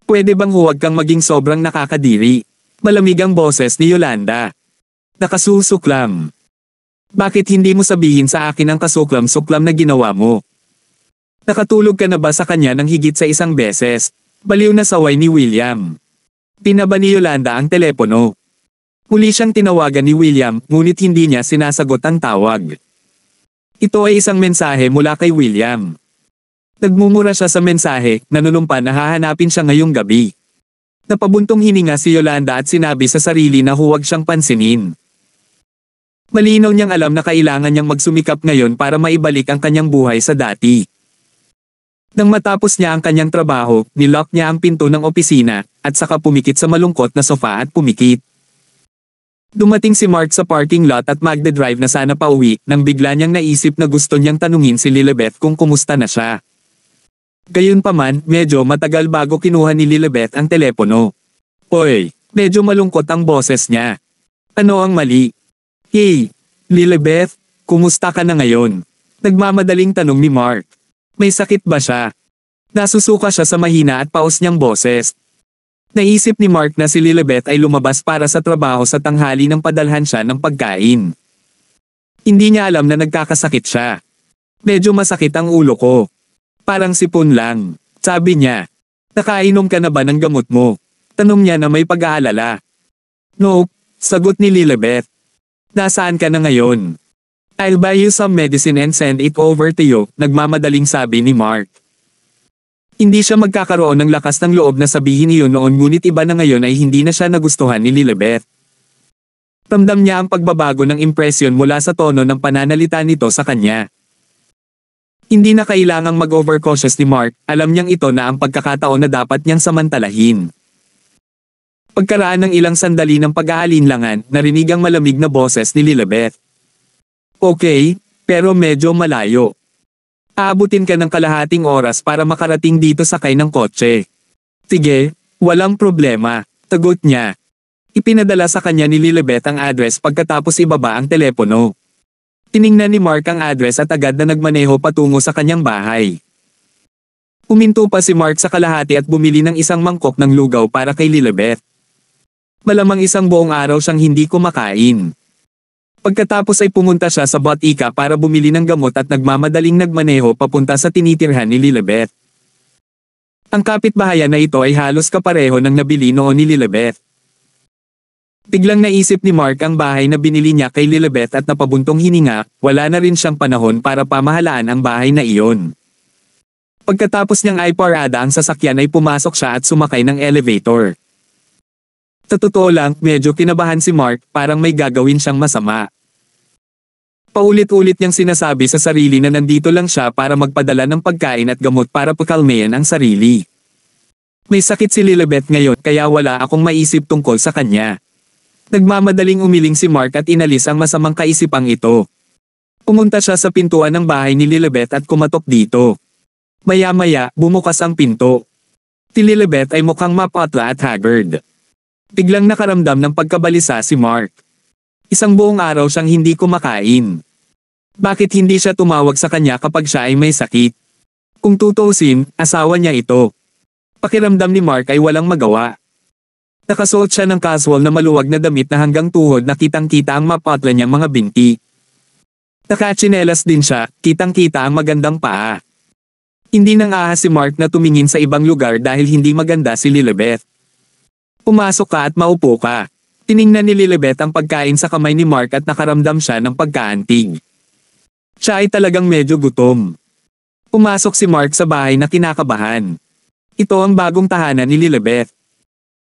Pwede bang huwag kang maging sobrang nakakadiri? Malamig ang boses ni Yolanda. Nakasusuklam. Bakit hindi mo sabihin sa akin ang kasuklam-suklam na ginawa mo? Nakatulog ka na ba sa kanya ng higit sa isang beses? Baliw na saway ni William. Pinaba ni Yolanda ang telepono. Muli siyang tinawagan ni William ngunit hindi niya sinasagot ang tawag. Ito ay isang mensahe mula kay William. Nagmumura siya sa mensahe, nanunumpa na hahanapin siya ngayong gabi. Napabuntong hininga si Yolanda at sinabi sa sarili na huwag siyang pansinin. Malinaw niyang alam na kailangan niyang magsumikap ngayon para maibalik ang kanyang buhay sa dati. Nang matapos niya ang kanyang trabaho, nilock niya ang pinto ng opisina, at saka pumikit sa malungkot na sofa at pumikit. Dumating si Mark sa parking lot at magdadrive na sana pauwi nang bigla niyang naisip na gusto niyang tanungin si Lilibeth kung kumusta na siya. Gayunpaman, medyo matagal bago kinuha ni Lilibeth ang telepono. Oy, medyo malungkot ang boses niya. Ano ang mali? Hey, Lilibeth, kumusta ka na ngayon? Nagmamadaling tanong ni Mark. May sakit ba siya? Nasusuka siya sa mahina at paos niyang boses. Naisip ni Mark na si Lilibeth ay lumabas para sa trabaho sa tanghali nang padalhan siya ng pagkain. Hindi niya alam na nagkakasakit siya. Medyo masakit ang ulo ko. Parang sipon lang, sabi niya. Nakainom ka na ba ng gamot mo? Tanong niya na may pag-aalala. Nope, sagot ni Lilibeth. Nasaan ka na ngayon? I'll buy you some medicine and send it over to you, nagmamadaling sabi ni Mark. Hindi siya magkakaroon ng lakas ng loob na sabihin iyon noon ngunit iba na ngayon ay hindi na siya nagustuhan ni Lilibeth. Ramdam niya ang pagbabago ng impresyon mula sa tono ng pananalita nito sa kanya. Hindi na kailangang mag-overcautious ni Mark, alam niyang ito na ang pagkakataon na dapat niyang samantalahin. Pagkaraan ng ilang sandali ng pag-aalinlangan, narinig ang malamig na boses ni Lilibeth. Okay, pero medyo malayo. Aabutin ka ng kalahating oras para makarating dito sakay ng kotse. Sige, walang problema, tagot niya. Ipinadala sa kanya ni Lilibeth ang address pagkatapos ibaba ang telepono. Tiningnan ni Mark ang address at agad na nagmaneho patungo sa kanyang bahay. Huminto pa si Mark sa kalahati at bumili ng isang mangkok ng lugaw para kay Lilibeth. Malamang isang buong araw siyang hindi kumakain. Pagkatapos ay pumunta siya sa botika para bumili ng gamot at nagmamadaling nagmaneho papunta sa tinitirhan ni Lilibeth. Ang kapitbahayan na ito ay halos kapareho ng nabili noon ni Lilibeth. Biglang naisip ni Mark ang bahay na binili niya kay Lilibeth at napabuntong hininga, wala na rin siyang panahon para pamahalaan ang bahay na iyon. Pagkatapos niyang iparada ang sasakyan ay pumasok siya at sumakay ng elevator. Sa totoo lang, medyo kinabahan si Mark, parang may gagawin siyang masama. Paulit-ulit niyang sinasabi sa sarili na nandito lang siya para magpadala ng pagkain at gamot para pakalmayan ang sarili. May sakit si Lilibeth ngayon kaya wala akong maisip tungkol sa kanya. Nagmamadaling umiling si Mark at inalis ang masamang kaisipang ito. Pumunta siya sa pintuan ng bahay ni Lilibeth at kumatok dito. Maya-maya, bumukas ang pinto. Si Lilibeth ay mukhang mapatla at haggard. Biglang nakaramdam ng pagkabalisa si Mark. Isang buong araw siyang hindi kumakain. Bakit hindi siya tumawag sa kanya kapag siya ay may sakit? Kung tutuusin, asawa niya ito. Pakiramdam ni Mark ay walang magawa. Nakasuot siya ng casual na maluwag na damit na hanggang tuhod na kitang-kita ang mapatla niyang mga binti. Nakatsinelas din siya, kitang-kita ang magandang paa. Hindi nang ahas si Mark na tumingin sa ibang lugar dahil hindi maganda si Lilibeth. Pumasok ka at maupo ka. Tiningnan ni Lilibeth ang pagkain sa kamay ni Mark at nakaramdam siya ng pagkaantig. Siya ay talagang medyo gutom. Pumasok si Mark sa bahay na kinakabahan. Ito ang bagong tahanan ni Lilibeth.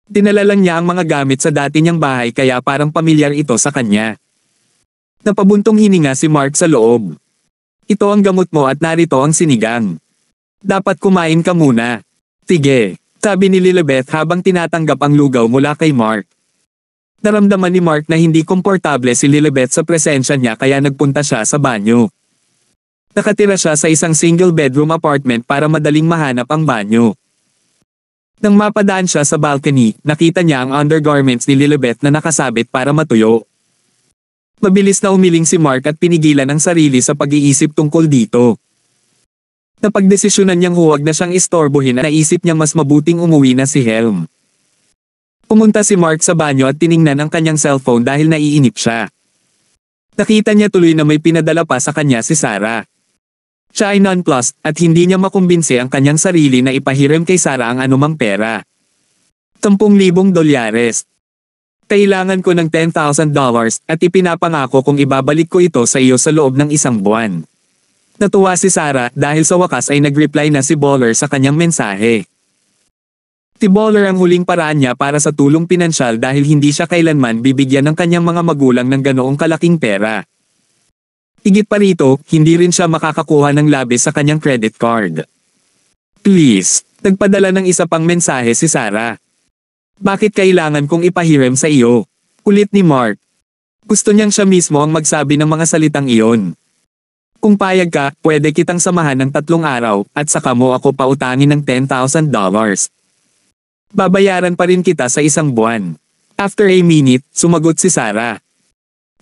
Dinala lang niya ang mga gamit sa dati niyang bahay kaya parang pamilyar ito sa kanya. Napabuntong hininga si Mark sa loob. Ito ang gamot mo at narito ang sinigang. Dapat kumain ka muna. Sige, sabi ni Lilibeth habang tinatanggap ang lugaw mula kay Mark. Naramdaman ni Mark na hindi komportable si Lilibeth sa presensya niya kaya nagpunta siya sa banyo. Nakatira siya sa isang single bedroom apartment para madaling mahanap ang banyo. Nang mapadaan siya sa balcony, nakita niya ang undergarments ni Lilibeth na nakasabit para matuyo. Mabilis na umiling si Mark at pinigilan ang sarili sa pag-iisip tungkol dito. Napagdesisyonan niyang huwag na siyang istorbohin at naisip niyang mas mabuting umuwi na si Helm. Pumunta si Mark sa banyo at tiningnan ang kanyang cellphone dahil naiinip siya. Nakita niya tuloy na may pinadala pa sa kanya si Sarah. Siya ay nonplussed at hindi niya makumbinsi ang kanyang sarili na ipahiram kay Sarah ang anumang pera. $10,000. Kailangan ko ng $10,000 at ipinapangako kung ibabalik ko ito sa iyo sa loob ng isang buwan. Natuwa si Sarah dahil sa wakas ay nag-reply na si Baller sa kanyang mensahe. Si Baller ang huling paraan niya para sa tulong pinansyal dahil hindi siya kailanman bibigyan ng kanyang mga magulang ng ganoong kalaking pera. Higit pa rito, hindi rin siya makakakuha ng labis sa kanyang credit card. Please, nagpadala ng isa pang mensahe si Sarah. Bakit kailangan kong ipahiram sa iyo? Kulit ni Mark. Gusto niyang siya mismo ang magsabi ng mga salitang iyon. Kung payag ka, pwede kitang samahan ng 3 araw at saka mo ako pautangin ng $10,000. Babayaran pa rin kita sa isang buwan. After a minute, sumagot si Sarah.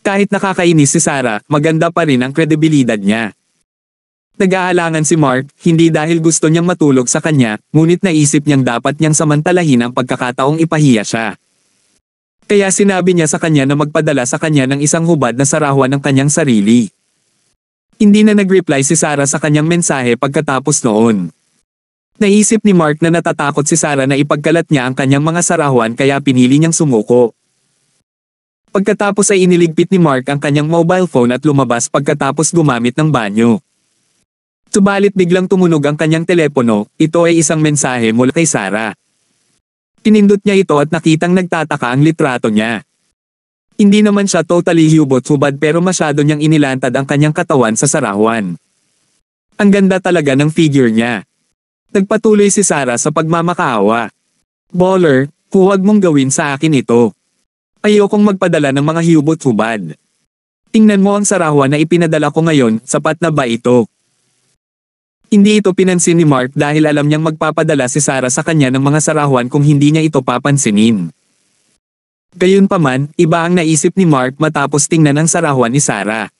Kahit nakakainis si Sarah, maganda pa rin ang kredibilidad niya. Nag-aalangan si Mark, hindi dahil gusto niyang matulog sa kanya, ngunit naisip niyang dapat niyang samantalahin ang pagkakataong ipahiya siya. Kaya sinabi niya sa kanya na magpadala sa kanya ng isang hubad na sarawan ng kanyang sarili. Hindi na nag-reply si Sarah sa kanyang mensahe pagkatapos noon. Naisip ni Mark na natatakot si Sarah na ipagkalat niya ang kanyang mga sarawan kaya pinili niyang sumuko. Pagkatapos ay iniligpit ni Mark ang kanyang mobile phone at lumabas pagkatapos gumamit ng banyo. Subalit biglang tumunog ang kanyang telepono, ito ay isang mensahe mula kay Sarah. Pinindot niya ito at nakitang nagtataka ang litrato niya. Hindi naman siya totally hubad pero masyado niyang inilantad ang kanyang katawan sa sarawan. Ang ganda talaga ng figure niya. Nagpatuloy si Sarah sa pagmamakaawa. Baller, huwag mong gawin sa akin ito. Ayokong magpadala ng mga hubad. Tingnan mo ang sarawan na ipinadala ko ngayon, sapat na ba ito? Hindi ito pinansin ni Mark dahil alam niyang magpapadala si Sarah sa kanya ng mga sarawan kung hindi niya ito papansinin. Gayunpaman, iba ang naisip ni Mark matapos tingnan ang sarawan ni Sarah.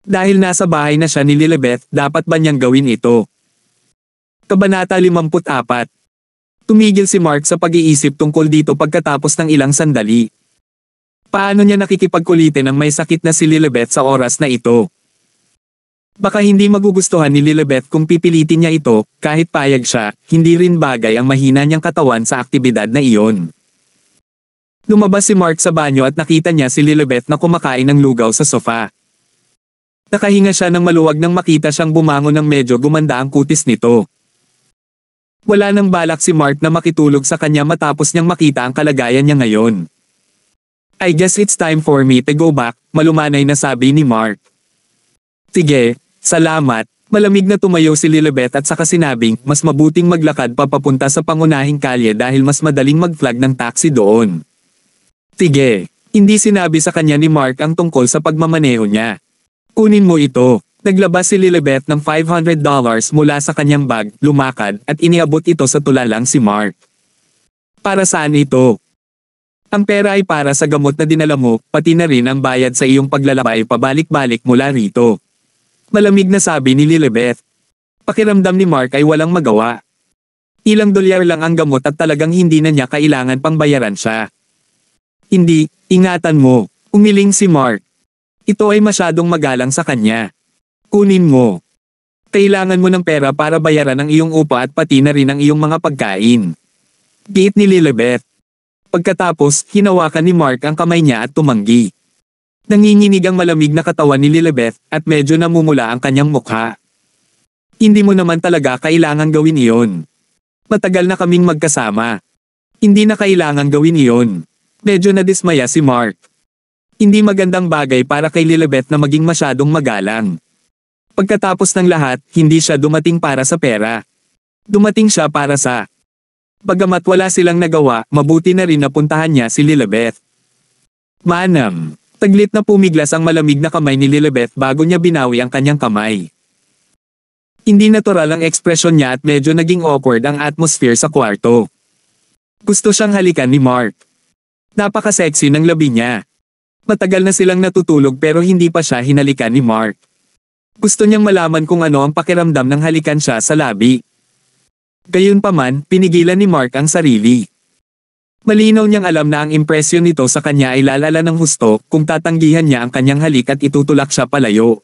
Dahil nasa bahay na siya ni Lilibeth, dapat ba niyang gawin ito? Kabanata 54. Tumigil si Mark sa pag-iisip tungkol dito pagkatapos ng ilang sandali. Paano niya nakikipagkulitin ang may sakit na si Lilibeth sa oras na ito? Baka hindi magugustuhan ni Lilibeth kung pipilitin niya ito, kahit payag siya, hindi rin bagay ang mahina niyang katawan sa aktibidad na iyon. Lumabas si Mark sa banyo at nakita niya si Lilibeth na kumakain ng lugaw sa sofa. Nakahinga siya nang maluwag nang makita siyang bumangon ng medyo gumanda ang kutis nito. Wala nang balak si Mark na makitulog sa kanya matapos niyang makita ang kalagayan niya ngayon. I guess it's time for me to go back, malumanay na sabi ni Mark. Sige, salamat. Malamig na tumayo si Lilibeth at saka sinabing mas mabuting maglakad pa papunta sa pangunahing kalye dahil mas madaling mag-flag ng taxi doon. Sige, hindi sinabi sa kanya ni Mark ang tungkol sa pagmamaneho niya. Kunin mo ito. Naglabas si Lilibeth ng $500 mula sa kanyang bag, lumakad, at iniabot ito sa tulalang si Mark. Para saan ito? Ang pera ay para sa gamot na dinala mo, pati na rin ang bayad sa iyong paglalakbay pabalik-balik mula rito. Malamig na sabi ni Lilibeth. Pakiramdam ni Mark ay walang magawa. Ilang dolyar lang ang gamot at talagang hindi na niya kailangan pang bayaran siya. Hindi, ingatan mo, umiling si Mark. Ito ay masyadong magalang sa kanya. Kunin mo. Kailangan mo ng pera para bayaran ang iyong upa at pati na rin ang iyong mga pagkain. Giit ni Lilibeth. Pagkatapos, hinawakan ni Mark ang kamay niya at tumanggi. Nanginginig ang malamig na katawan ni Lilibeth at medyo namumula ang kanyang mukha. Hindi mo naman talaga kailangan gawin iyon. Matagal na kaming magkasama. Hindi na kailangan gawin iyon. Medyo nadismaya si Mark. Hindi magandang bagay para kay Lilibeth na maging masyadong magalang. Pagkatapos ng lahat, hindi siya dumating para sa pera. Dumating siya para sa... Bagamat wala silang nagawa, mabuti na rin napuntahan niya si Lilibeth. Manam. Taglit na pumiglas ang malamig na kamay ni Lilibeth bago niya binawi ang kanyang kamay. Hindi natural ang ekspresyon niya at medyo naging awkward ang atmosphere sa kwarto. Gusto siyang halikan ni Mark. Napaka-sexy ng labi niya. Matagal na silang natutulog pero hindi pa siya hinalikan ni Mark. Gusto niyang malaman kung ano ang pakiramdam ng halikan siya sa labi. Gayunpaman, pinigilan ni Mark ang sarili. Malinaw niyang alam na ang impresyon nito sa kanya ay lalala ng husto kung tatanggihan niya ang kanyang halik at itutulak siya palayo.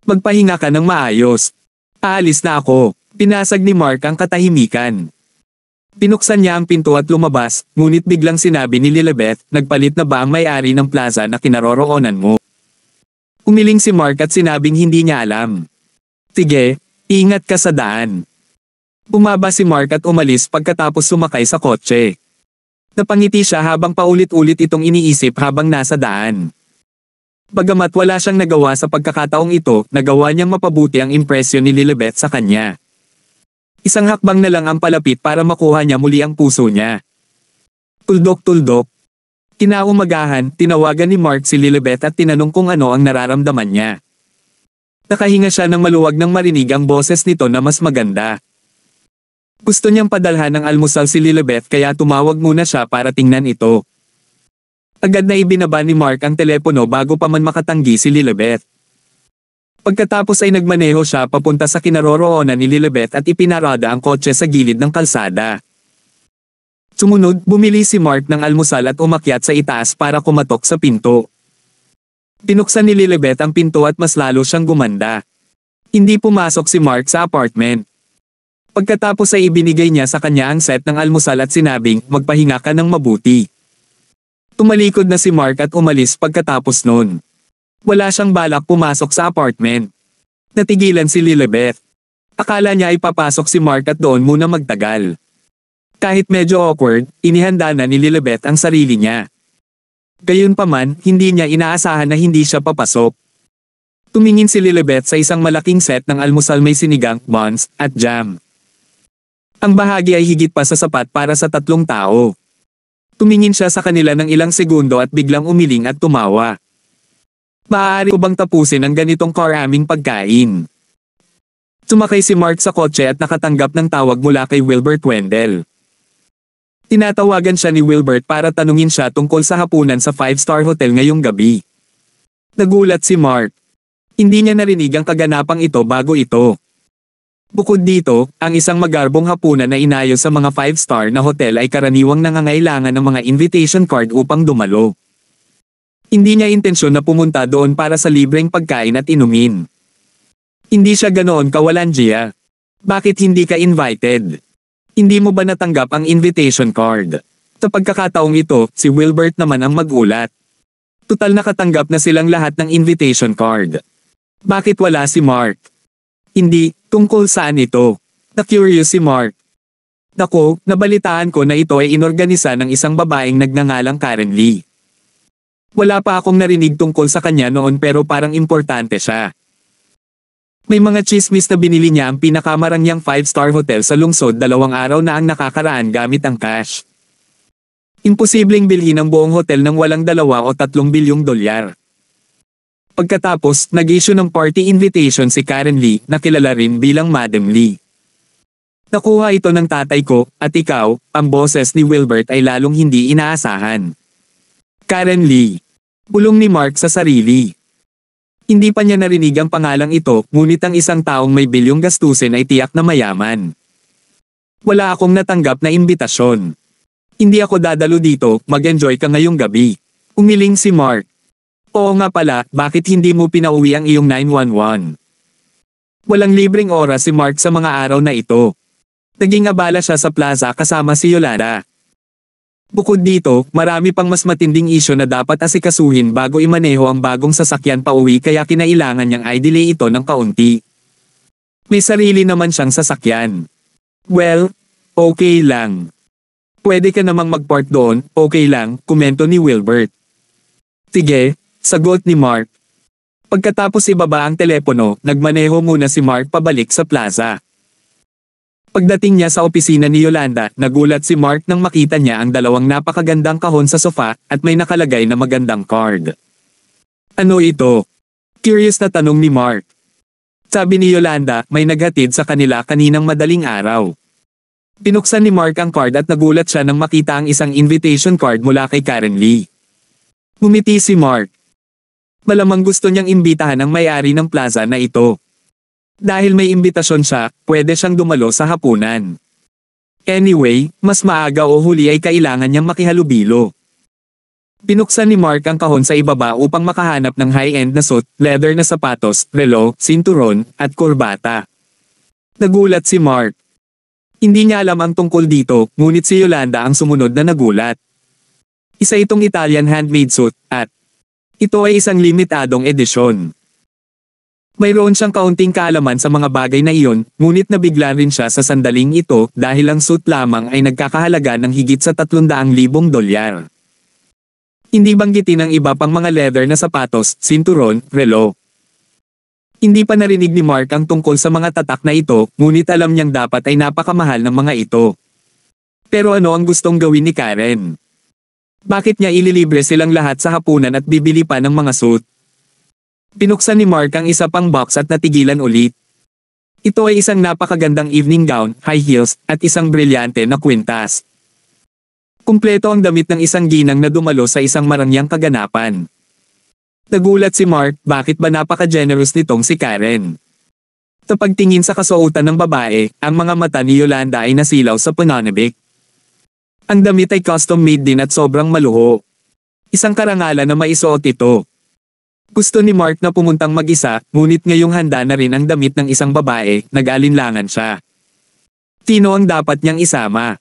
Magpahinga ka ng maayos. Aalis na ako. Pinasag ni Mark ang katahimikan. Pinuksan niya ang pinto at lumabas, ngunit biglang sinabi ni Lilibeth, nagpalit na ba ang may-ari ng plaza na kinaroroonan mo? Umiling si Mark at sinabing hindi niya alam. Sige, ingat ka sa daan. Bumaba si Mark at umalis pagkatapos sumakay sa kotse. Napangiti siya habang paulit-ulit itong iniisip habang nasa daan. Bagamat wala siyang nagawa sa pagkakataong ito, nagawa niyang mapabuti ang impresyon ni Lilibeth sa kanya. Isang hakbang na lang ang palapit para makuha niya muli ang puso niya. Tuldok-tuldok. Kinaumagahan, tinawagan ni Mark si Lilibeth at tinanong kung ano ang nararamdaman niya. Nakahinga siya nang maluwag nang marinig ang boses nito na mas maganda. Gusto niyang padalhan ng almusal si Lilibeth kaya tumawag muna siya para tingnan ito. Agad na ibinaba ni Mark ang telepono bago pa man makatanggi si Lilibeth. Pagkatapos ay nagmaneho siya papunta sa kinaroroonan ni Lilibeth at ipinarada ang kotse sa gilid ng kalsada. Sumunod, bumili si Mark ng almusal at umakyat sa itaas para kumatok sa pinto. Pinuksan ni Lilibeth ang pinto at mas lalo siyang gumanda. Hindi pumasok si Mark sa apartment. Pagkatapos ay ibinigay niya sa kanya ang set ng almusal at sinabing, magpahinga ka ng mabuti. Tumalikod na si Mark at umalis pagkatapos nun. Wala siyang balak pumasok sa apartment. Natigilan si Lilibeth. Akala niya ay papasok si Mark at doon muna magtagal. Kahit medyo awkward, inihanda na ni Lilibeth ang sarili niya. Gayunpaman, hindi niya inaasahan na hindi siya papasok. Tumingin si Lilibeth sa isang malaking set ng almusal may sinigang, buns, at jam. Ang bahagi ay higit pa sa sapat para sa 3 tao. Tumingin siya sa kanila ng ilang segundo at biglang umiling at tumawa. Maaari ko bang tapusin ang ganitong karaming pagkain? Sumakay si Mark sa kotse at nakatanggap ng tawag mula kay Wilbert Wendell. Tinatawagan siya ni Wilbert para tanungin siya tungkol sa hapunan sa 5-star hotel ngayong gabi. Nagulat si Mark. Hindi niya narinig ang kaganapang ito bago ito. Bukod dito, ang isang magarbong hapunan na inayos sa mga 5-star na hotel ay karaniwang nangangailangan ng mga invitation card upang dumalo. Hindi niya intensyon na pumunta doon para sa libreng pagkain at inumin. Hindi siya ganoon kawalanjiya. Bakit hindi ka invited? Hindi mo ba natanggap ang invitation card? Sa pagkakataong ito, si Wilbert naman ang magulat. Tutal nakatanggap na silang lahat ng invitation card. Bakit wala si Mark? Hindi, tungkol saan ito? Na-curious si Mark. Nako, nabalitaan ko na ito ay inorganisa ng isang babaeng nagngangalang Karen Lee. Wala pa akong narinig tungkol sa kanya noon pero parang importante siya. May mga chismis na binili niya ang pinakamarangyang 5-star hotel sa lungsod 2 araw na ang nakakaraan gamit ang cash. Imposibleng bilhin ang buong hotel ng walang 2 o 3 bilyong dolyar. Pagkatapos, nag-issue ng party invitation si Karen Lee na kilala rin bilang Madam Lee. Nakuha ito ng tatay ko, at ikaw, ang boses ni Wilbert ay lalong hindi inaasahan. Karen Lee. Bulong ni Mark sa sarili. Hindi pa niya narinig ang pangalang ito, ngunit ang isang taong may bilyong gastusin ay tiyak na mayaman. Wala akong natanggap na imbitasyon. Hindi ako dadalo dito, mag-enjoy ka ngayong gabi. Umiling si Mark. Oo nga pala, bakit hindi mo pinauwi ang iyong 911? Walang libreng oras si Mark sa mga araw na ito. Naging abala siya sa plaza kasama si Yolanda. Bukod dito, marami pang mas matinding isyo na dapat asikasuhin bago imaneho ang bagong sasakyan pauwi kaya kinailangan niyang i-delay ito ng kaunti. May sarili naman siyang sasakyan. Well, okay lang. Pwede ka namang mag-park doon, okay lang, komento ni Wilbert. Sige, sagot ni Mark. Pagkatapos ibaba ang telepono, nagmaneho muna si Mark pabalik sa plaza. Pagdating niya sa opisina ni Yolanda, nagulat si Mark nang makita niya ang dalawang napakagandang kahon sa sofa at may nakalagay na magandang card. Ano ito? Curious na tanong ni Mark. Sabi ni Yolanda, may naghatid sa kanila kaninang madaling araw. Pinuksan ni Mark ang card at nagulat siya nang makita ang isang invitation card mula kay Karen Lee. Ngumiti si Mark. Malamang gusto niyang imbitahan ang may-ari ng plaza na ito. Dahil may imbitasyon siya, pwede siyang dumalo sa hapunan. Anyway, mas maaga o huli ay kailangan niyang makihalubilo. Pinuksan ni Mark ang kahon sa ibaba upang makahanap ng high-end na suit, leather na sapatos, relo, sinturon, at kurbata. Nagulat si Mark. Hindi niya alam ang tungkol dito, ngunit si Yolanda ang sumunod na nagulat. Isa itong Italian handmade suit, at ito ay isang limitadong edisyon. Mayroon siyang kaunting kaalaman sa mga bagay na iyon, ngunit nabigla rin siya sa sandaling ito dahil ang suit lamang ay nagkakahalaga ng higit sa $300,000. Hindi banggitin ang iba pang mga leather na sapatos, sinturon, relo. Hindi pa narinig ni Mark ang tungkol sa mga tatak na ito, ngunit alam niyang dapat ay napakamahal ng mga ito. Pero ano ang gustong gawin ni Karen? Bakit niya ililibre silang lahat sa hapunan at bibili pa ng mga suit? Pinuksan ni Mark ang isa pang box at natigilan ulit. Ito ay isang napakagandang evening gown, high heels, at isang brilyante na kwintas. Kumpleto ang damit ng isang ginang na dumalo sa isang marangyang kaganapan. Nagulat si Mark, bakit ba napaka-generous nitong si Karen? Sa pagtingin sa kasuotan ng babae, ang mga mata ni Yolanda ay nasilaw sa pananabik. Ang damit ay custom-made din at sobrang maluho. Isang karangalan na maisuot ito. Gusto ni Mark na pumuntang mag-isa, ngunit ngayong handa na rin ang damit ng isang babae, nag-alinlangan siya. Sino ang dapat niyang isama?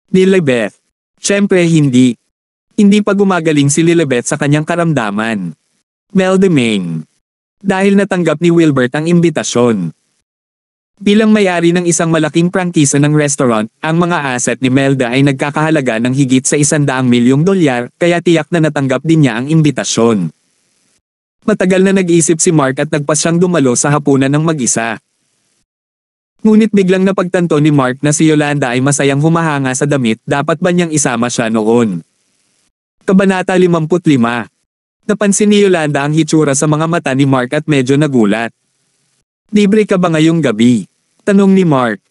Lilibeth. Siyempre hindi. Hindi pa gumagaling si Lilibeth sa kanyang karamdaman. Mel Demain. Dahil natanggap ni Wilbert ang imbitasyon. Bilang may-ari ng isang malaking prangkisa ng restaurant, ang mga asset ni Melda ay nagkakahalaga ng higit sa $100 milyong, kaya tiyak na natanggap din niya ang imbitasyon. Matagal na nag-isip si Mark at nagpas siyang dumalo sa hapunan ng mag-isa. Ngunit biglang napagtanto ni Mark na si Yolanda ay masayang humahanga sa damit, dapat ba niyang isama siya noon? Kabanata 55. Napansin ni Yolanda ang hitsura sa mga mata ni Mark at medyo nagulat. Libre ka ba ngayong gabi? Tanong ni Mark.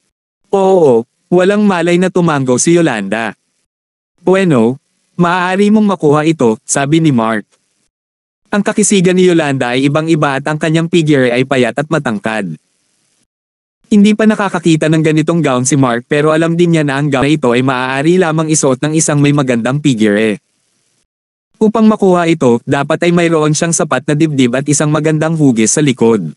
Oo, walang malay na tumango si Yolanda. Bueno, maaari mong makuha ito, sabi ni Mark. Ang kakisigan ni Yolanda ay ibang-iba at ang kanyang figure ay payat at matangkad. Hindi pa nakakakita ng ganitong gown si Mark pero alam din niya na ang gown na ito ay maaari lamang isuot ng isang may magandang figure. Upang makuha ito, dapat ay mayroon siyang sapat na dibdib at isang magandang hugis sa likod.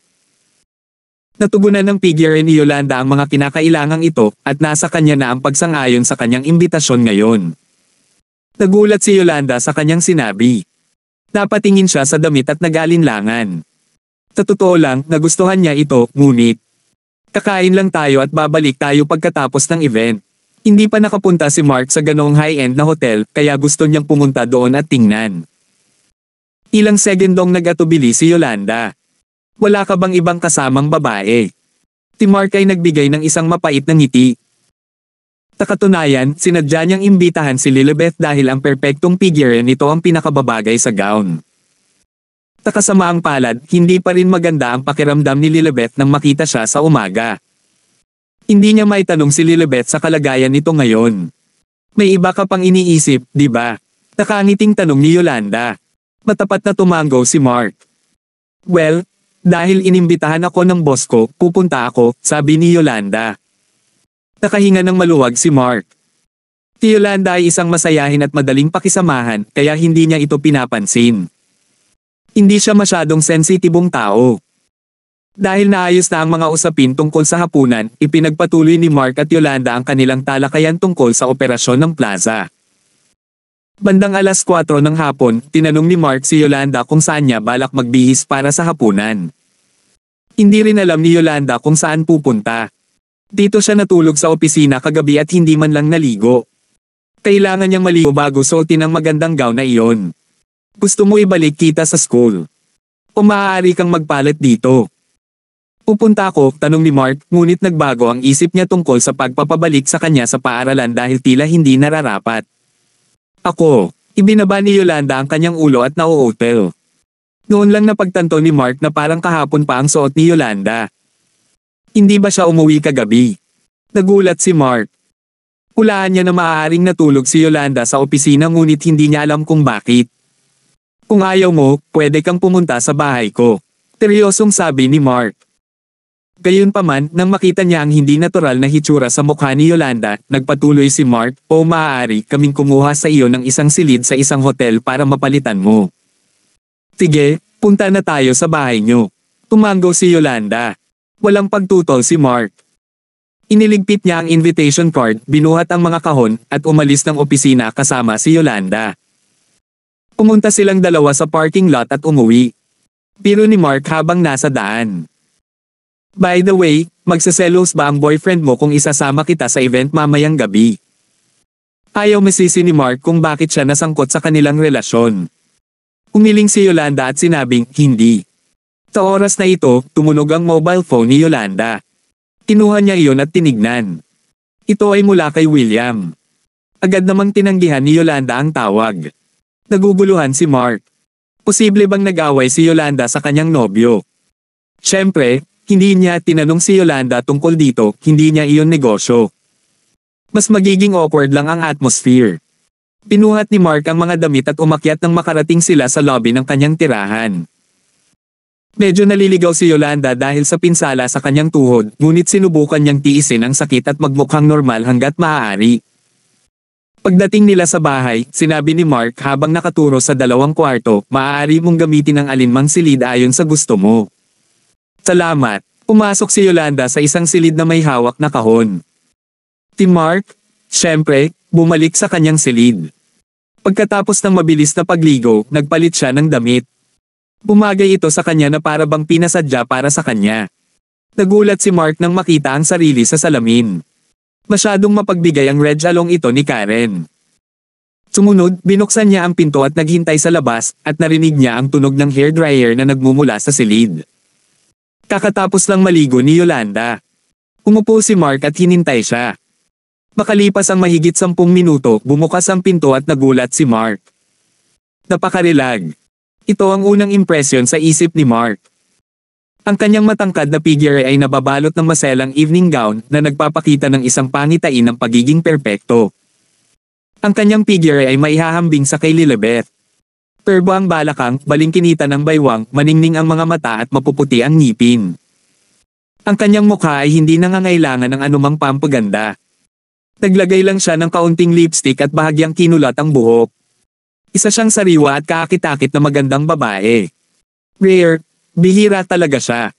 Natugunan ng figure ni Yolanda ang mga kinakailangang ito at nasa kanya na ang pagsang-ayon sa kanyang imbitasyon ngayon. Nagulat si Yolanda sa kanyang sinabi. Napatingin siya sa damit at nag-alinlangan. Sa totoo lang, nagustuhan niya ito, ngunit kakain lang tayo at babalik tayo pagkatapos ng event. Hindi pa nakapunta si Mark sa ganoong high-end na hotel, kaya gusto niyang pumunta doon at tingnan. Ilang segundong nag-atubili si Yolanda. Wala ka bang ibang kasamang babae? Si Mark ay nagbigay ng isang mapait na ngiti. Sa katunayan, sinadya niyang imbitahan si Lilibeth dahil ang perpektong figure nito ang pinakababagay sa gown. Sa kasamaang palad, hindi pa rin maganda ang pakiramdam ni Lilibeth nang makita siya sa umaga. Hindi niya maitanong si Lilibet sa kalagayan nito ngayon. May iba ka pang iniisip, di ba? Nakangiting tanong ni Yolanda. Matapat na tumanggo si Mark. Well, dahil inimbitahan ako ng boss ko, pupunta ako, sabi ni Yolanda. Nakahinga ng maluwag si Mark. Si Yolanda ay isang masayahin at madaling pakisamahan, kaya hindi niya ito pinapansin. Hindi siya masyadong sensitibong tao. Dahil naayos na ang mga usapin tungkol sa hapunan, ipinagpatuloy ni Mark at Yolanda ang kanilang talakayan tungkol sa operasyon ng plaza. Bandang alas 4 ng hapon, tinanong ni Mark si Yolanda kung saan niya balak magbihis para sa hapunan. Hindi rin alam ni Yolanda kung saan pupunta. Dito siya natulog sa opisina kagabi at hindi man lang naligo. Kailangan niyang maligo bago suotin ang magandang gown na iyon. Gusto mo ibalik kita sa school? O maaari kang magpalit dito? Pupunta ako, tanong ni Mark, ngunit nagbago ang isip niya tungkol sa pagpapabalik sa kanya sa paaralan dahil tila hindi nararapat. Ako, ibinaba ni Yolanda ang kanyang ulo at nauutil. Noon lang napagtanto ni Mark na parang kahapon pa ang suot ni Yolanda. Hindi ba siya umuwi kagabi? Nagulat si Mark. Hulaan niya na maaaring natulog si Yolanda sa opisina ngunit hindi niya alam kung bakit. Kung ayaw mo, pwede kang pumunta sa bahay ko. Seryosong sabi ni Mark. Gayunpaman, nang makita niya ang hindi natural na hitsura sa mukha ni Yolanda, nagpatuloy si Mark, o maaari kaming kumuha sa iyo ng isang silid sa isang hotel para mapalitan mo. Sige, punta na tayo sa bahay niyo. Tumanggo si Yolanda. Walang pagtutol si Mark. Iniligpit niya ang invitation card, binuhat ang mga kahon, at umalis ng opisina kasama si Yolanda. Pumunta silang dalawa sa parking lot at umuwi. Biro ni Mark habang nasa daan. By the way, magsaselos ba ang boyfriend mo kung isasama kita sa event mamayang gabi? Ayaw masisi ni Mark kung bakit siya nasangkot sa kanilang relasyon. Umiling si Yolanda at sinabing, hindi. Sa oras na ito, tumunog ang mobile phone ni Yolanda. Kinuha niya iyon at tinignan. Ito ay mula kay William. Agad namang tinanggihan ni Yolanda ang tawag. Naguguluhan si Mark. Posible bang nag-away si Yolanda sa kanyang nobyo? Siyempre, hindi niya tinanong si Yolanda tungkol dito, hindi niya iyon negosyo. Mas magiging awkward lang ang atmosphere. Pinuhat ni Mark ang mga damit at umakyat nang makarating sila sa lobby ng kanyang tirahan. Medyo naliligaw si Yolanda dahil sa pinsala sa kanyang tuhod, ngunit sinubukan niyang tiisin ang sakit at magmukhang normal hanggat maaari. Pagdating nila sa bahay, sinabi ni Mark habang nakaturo sa 2 kwarto, maaari mong gamitin ang alinmang silid ayon sa gusto mo. Salamat. Pumasok si Yolanda sa isang silid na may hawak na kahon. Si Mark, syempre, bumalik sa kanyang silid. Pagkatapos ng mabilis na pagligo, nagpalit siya ng damit. Bumagay ito sa kanya na para bang pinasadya para sa kanya. Nagulat si Mark nang makita ang sarili sa salamin. Masyadong mapagbigay ang red jalong ito ni Karen. Sumunod, binuksan niya ang pinto at naghintay sa labas, at narinig niya ang tunog ng hairdryer na nagmumula sa silid. Kakatapos lang maligo ni Yolanda. Umupo si Mark at hinintay siya. Makalipas ang mahigit 10 minuto, bumukas ang pinto at nagulat si Mark. Napakarilag. Ito ang unang impresyon sa isip ni Mark. Ang kanyang matangkad na figure ay nababalot ng maselang evening gown na nagpapakita ng isang pangitain ng pagiging perpekto. Ang kanyang figure ay maihahambing sa kay Lilibet. Perbo ang balakang, balingkinita ng baywang, maningning ang mga mata at mapuputi ang ngipin. Ang kanyang mukha ay hindi nangangailangan ng anumang pampaganda. Naglagay lang siya ng kaunting lipstick at bahagyang kinulat ang buhok. Isa siyang sariwa at kaakit-akit na magandang babae. Rare, bihira talaga siya.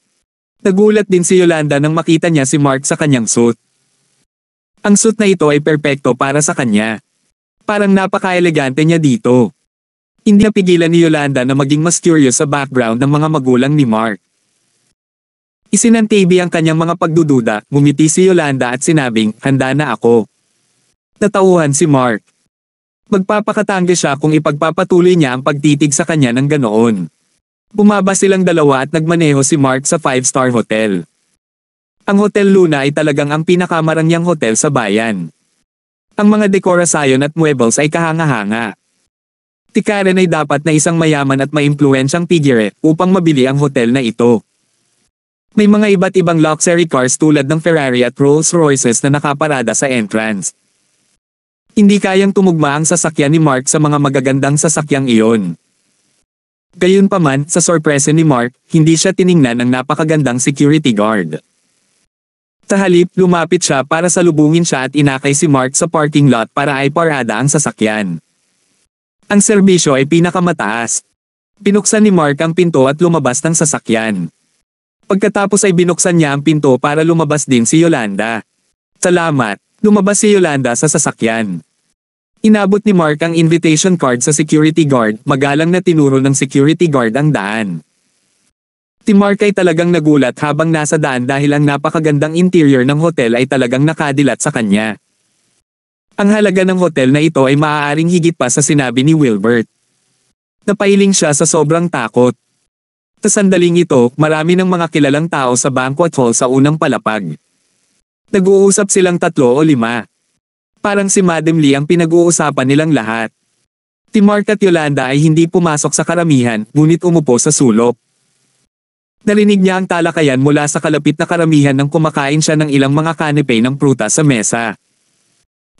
Nagulat din si Yolanda nang makita niya si Mark sa kanyang suit. Ang suit na ito ay perpekto para sa kanya. Parang napaka-elegante niya dito. Hindi napigilan ni Yolanda na maging mas curious sa background ng mga magulang ni Mark. Isinantabi ang kanyang mga pagdududa, ngumiti si Yolanda at sinabing, handa na ako. Natauhan si Mark. Magpapakatanggi siya kung ipagpapatuloy niya ang pagtitig sa kanya ng ganoon. Bumaba silang dalawa at nagmaneho si Mark sa 5-star hotel. Ang Hotel Luna ay talagang ang pinakamarangyang hotel sa bayan. Ang mga dekorasyon at muebles ay kahanga-hanga. Si Karen ay dapat na isang mayaman at maimpluwensyang figure upang mabili ang hotel na ito. May mga iba't ibang luxury cars tulad ng Ferrari at Rolls-Royces na nakaparada sa entrance. Hindi kayang tumugma ang sasakyan ni Mark sa mga magagandang sasakyang iyon. Gayunpaman, sa sorpresa ni Mark, hindi siya tiningnan ng napakagandang security guard. Sa halip, lumapit siya para salubungin siya at inakay si Mark sa parking lot para ay parada ang sasakyan. Ang serbisyo ay pinakamataas. Binuksan ni Mark ang pinto at lumabas ng sasakyan. Pagkatapos ay binuksan niya ang pinto para lumabas din si Yolanda. Salamat, lumabas si Yolanda sa sasakyan. Inabot ni Mark ang invitation card sa security guard, magalang na tinuro ng security guard ang daan. Si Mark ay talagang nagulat habang nasa daan dahil ang napakagandang interior ng hotel ay talagang nakadilat sa kanya. Ang halaga ng hotel na ito ay maaaring higit pa sa sinabi ni Wilbert. Napahiling siya sa sobrang takot. Sa sandaling ito, marami ng mga kilalang tao sa banquet hall sa unang palapag. Nag-uusap silang 3 o 5. Parang si Madam Lee ang pinag-uusapan nilang lahat. Si Mark at Yolanda ay hindi pumasok sa karamihan, ngunit umupo sa sulok. Narinig niya ang talakayan mula sa kalapit na karamihan nang kumakain siya ng ilang mga kanepe ng prutas sa mesa.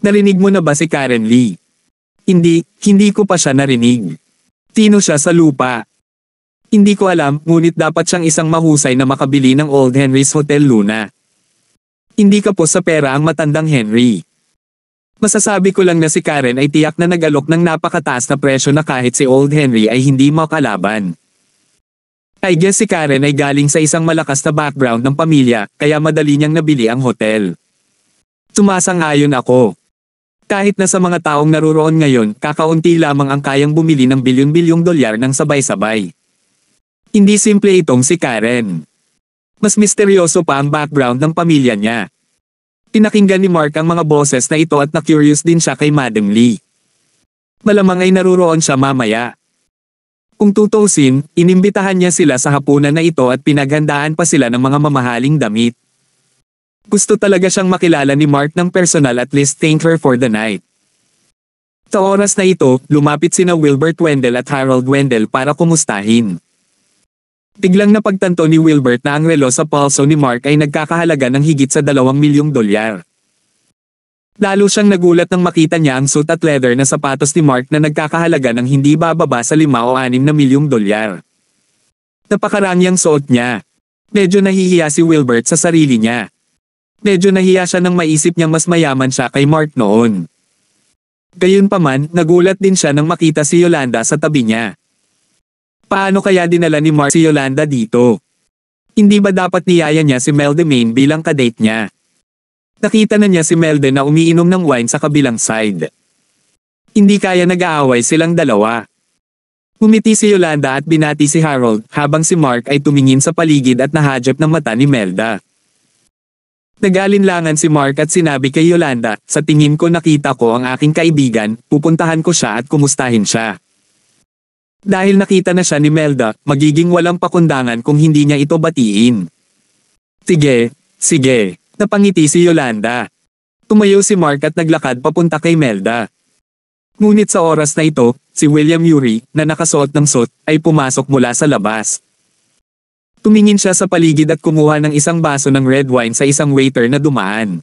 Narinig mo na ba si Karen Lee? Hindi ko pa siya narinig. Sino siya sa lupa? Hindi ko alam, ngunit dapat siyang isang mahusay na makabili ng Old Henry's Hotel Luna. Hindi kapos sa pera ang matandang Henry. Masasabi ko lang na si Karen ay tiyak na nag-alok ng napakataas na presyo na kahit si Old Henry ay hindi makalaban. I guess si Karen ay galing sa isang malakas na background ng pamilya, kaya madali niyang nabili ang hotel. Sumasang-ayon ako. Kahit na sa mga taong naruroon ngayon, kakaunti lamang ang kayang bumili ng bilyon-bilyong dolyar ng sabay-sabay. Hindi simple itong si Karen. Mas misteryoso pa ang background ng pamilya niya. Pinakinggan ni Mark ang mga boses na ito at na-curious din siya kay Madam Lee. Malamang ay naruroon siya mamaya. Kung tutusin, inimbitahan niya sila sa hapunan na ito at pinaghandaan pa sila ng mga mamahaling damit. Gusto talaga siyang makilala ni Mark ng personal at least thank her for the night. Sa oras na ito, lumapit sina Wilbert Wendell at Harold Wendell para kumustahin. Biglang napagtanto ni Wilbert na ang relo sa pulso ni Mark ay nagkakahalaga ng higit sa 2 milyong dolyar. Lalo siyang nagulat nang makita niya ang suit at leather na sapatos ni Mark na nagkakahalaga ng hindi bababa sa 5 o 6 na milyong dolyar. Napakarangyang suot niya. Medyo nahihiya si Wilbert sa sarili niya. Medyo nahiya siya nang maisip niyang mas mayaman siya kay Mark noon. Gayunpaman, nagulat din siya nang makita si Yolanda sa tabi niya. Paano kaya dinala ni Mark si Yolanda dito? Hindi ba dapat niyaya niya si Melde Main bilang kadate niya? Nakita na niya si Melde na umiinom ng wine sa kabilang side. Hindi kaya nag-aaway silang dalawa. Umiti si Yolanda at binati si Harold habang si Mark ay tumingin sa paligid at nahadjap ng mata ni Melda. Nag-alinlangan si Mark at sinabi kay Yolanda, sa tingin ko nakita ko ang aking kaibigan, pupuntahan ko siya at kumustahin siya. Dahil nakita na siya ni Melda, magiging walang pakundangan kung hindi niya ito batiin. Sige, napangiti si Yolanda. Tumayo si Mark at naglakad papunta kay Melda. Ngunit sa oras na ito, si William Ury, na nakasuot ng suit, ay pumasok mula sa labas. Tumingin siya sa paligid at kumuha ng isang baso ng red wine sa isang waiter na dumaan.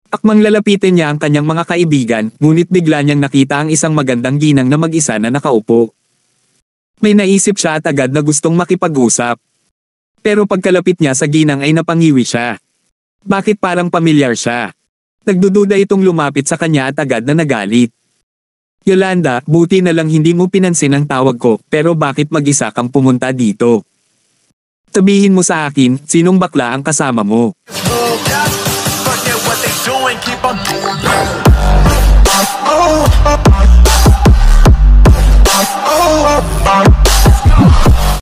Akmang lalapitin niya ang kanyang mga kaibigan, ngunit bigla niyang nakita ang isang magandang ginang na mag-isa na nakaupo. May naisip siya at agad na gustong makipag-usap. Pero pagkalapit niya sa ginang ay napangiwi siya. Bakit parang pamilyar siya? Nagdududa itong lumapit sa kanya at agad na nagalit. Yolanda, buti na lang hindi mo pinansin ang tawag ko, pero bakit mag-isa kang pumunta dito? Sabihin mo sa akin, sinong bakla ang kasama mo? Keep on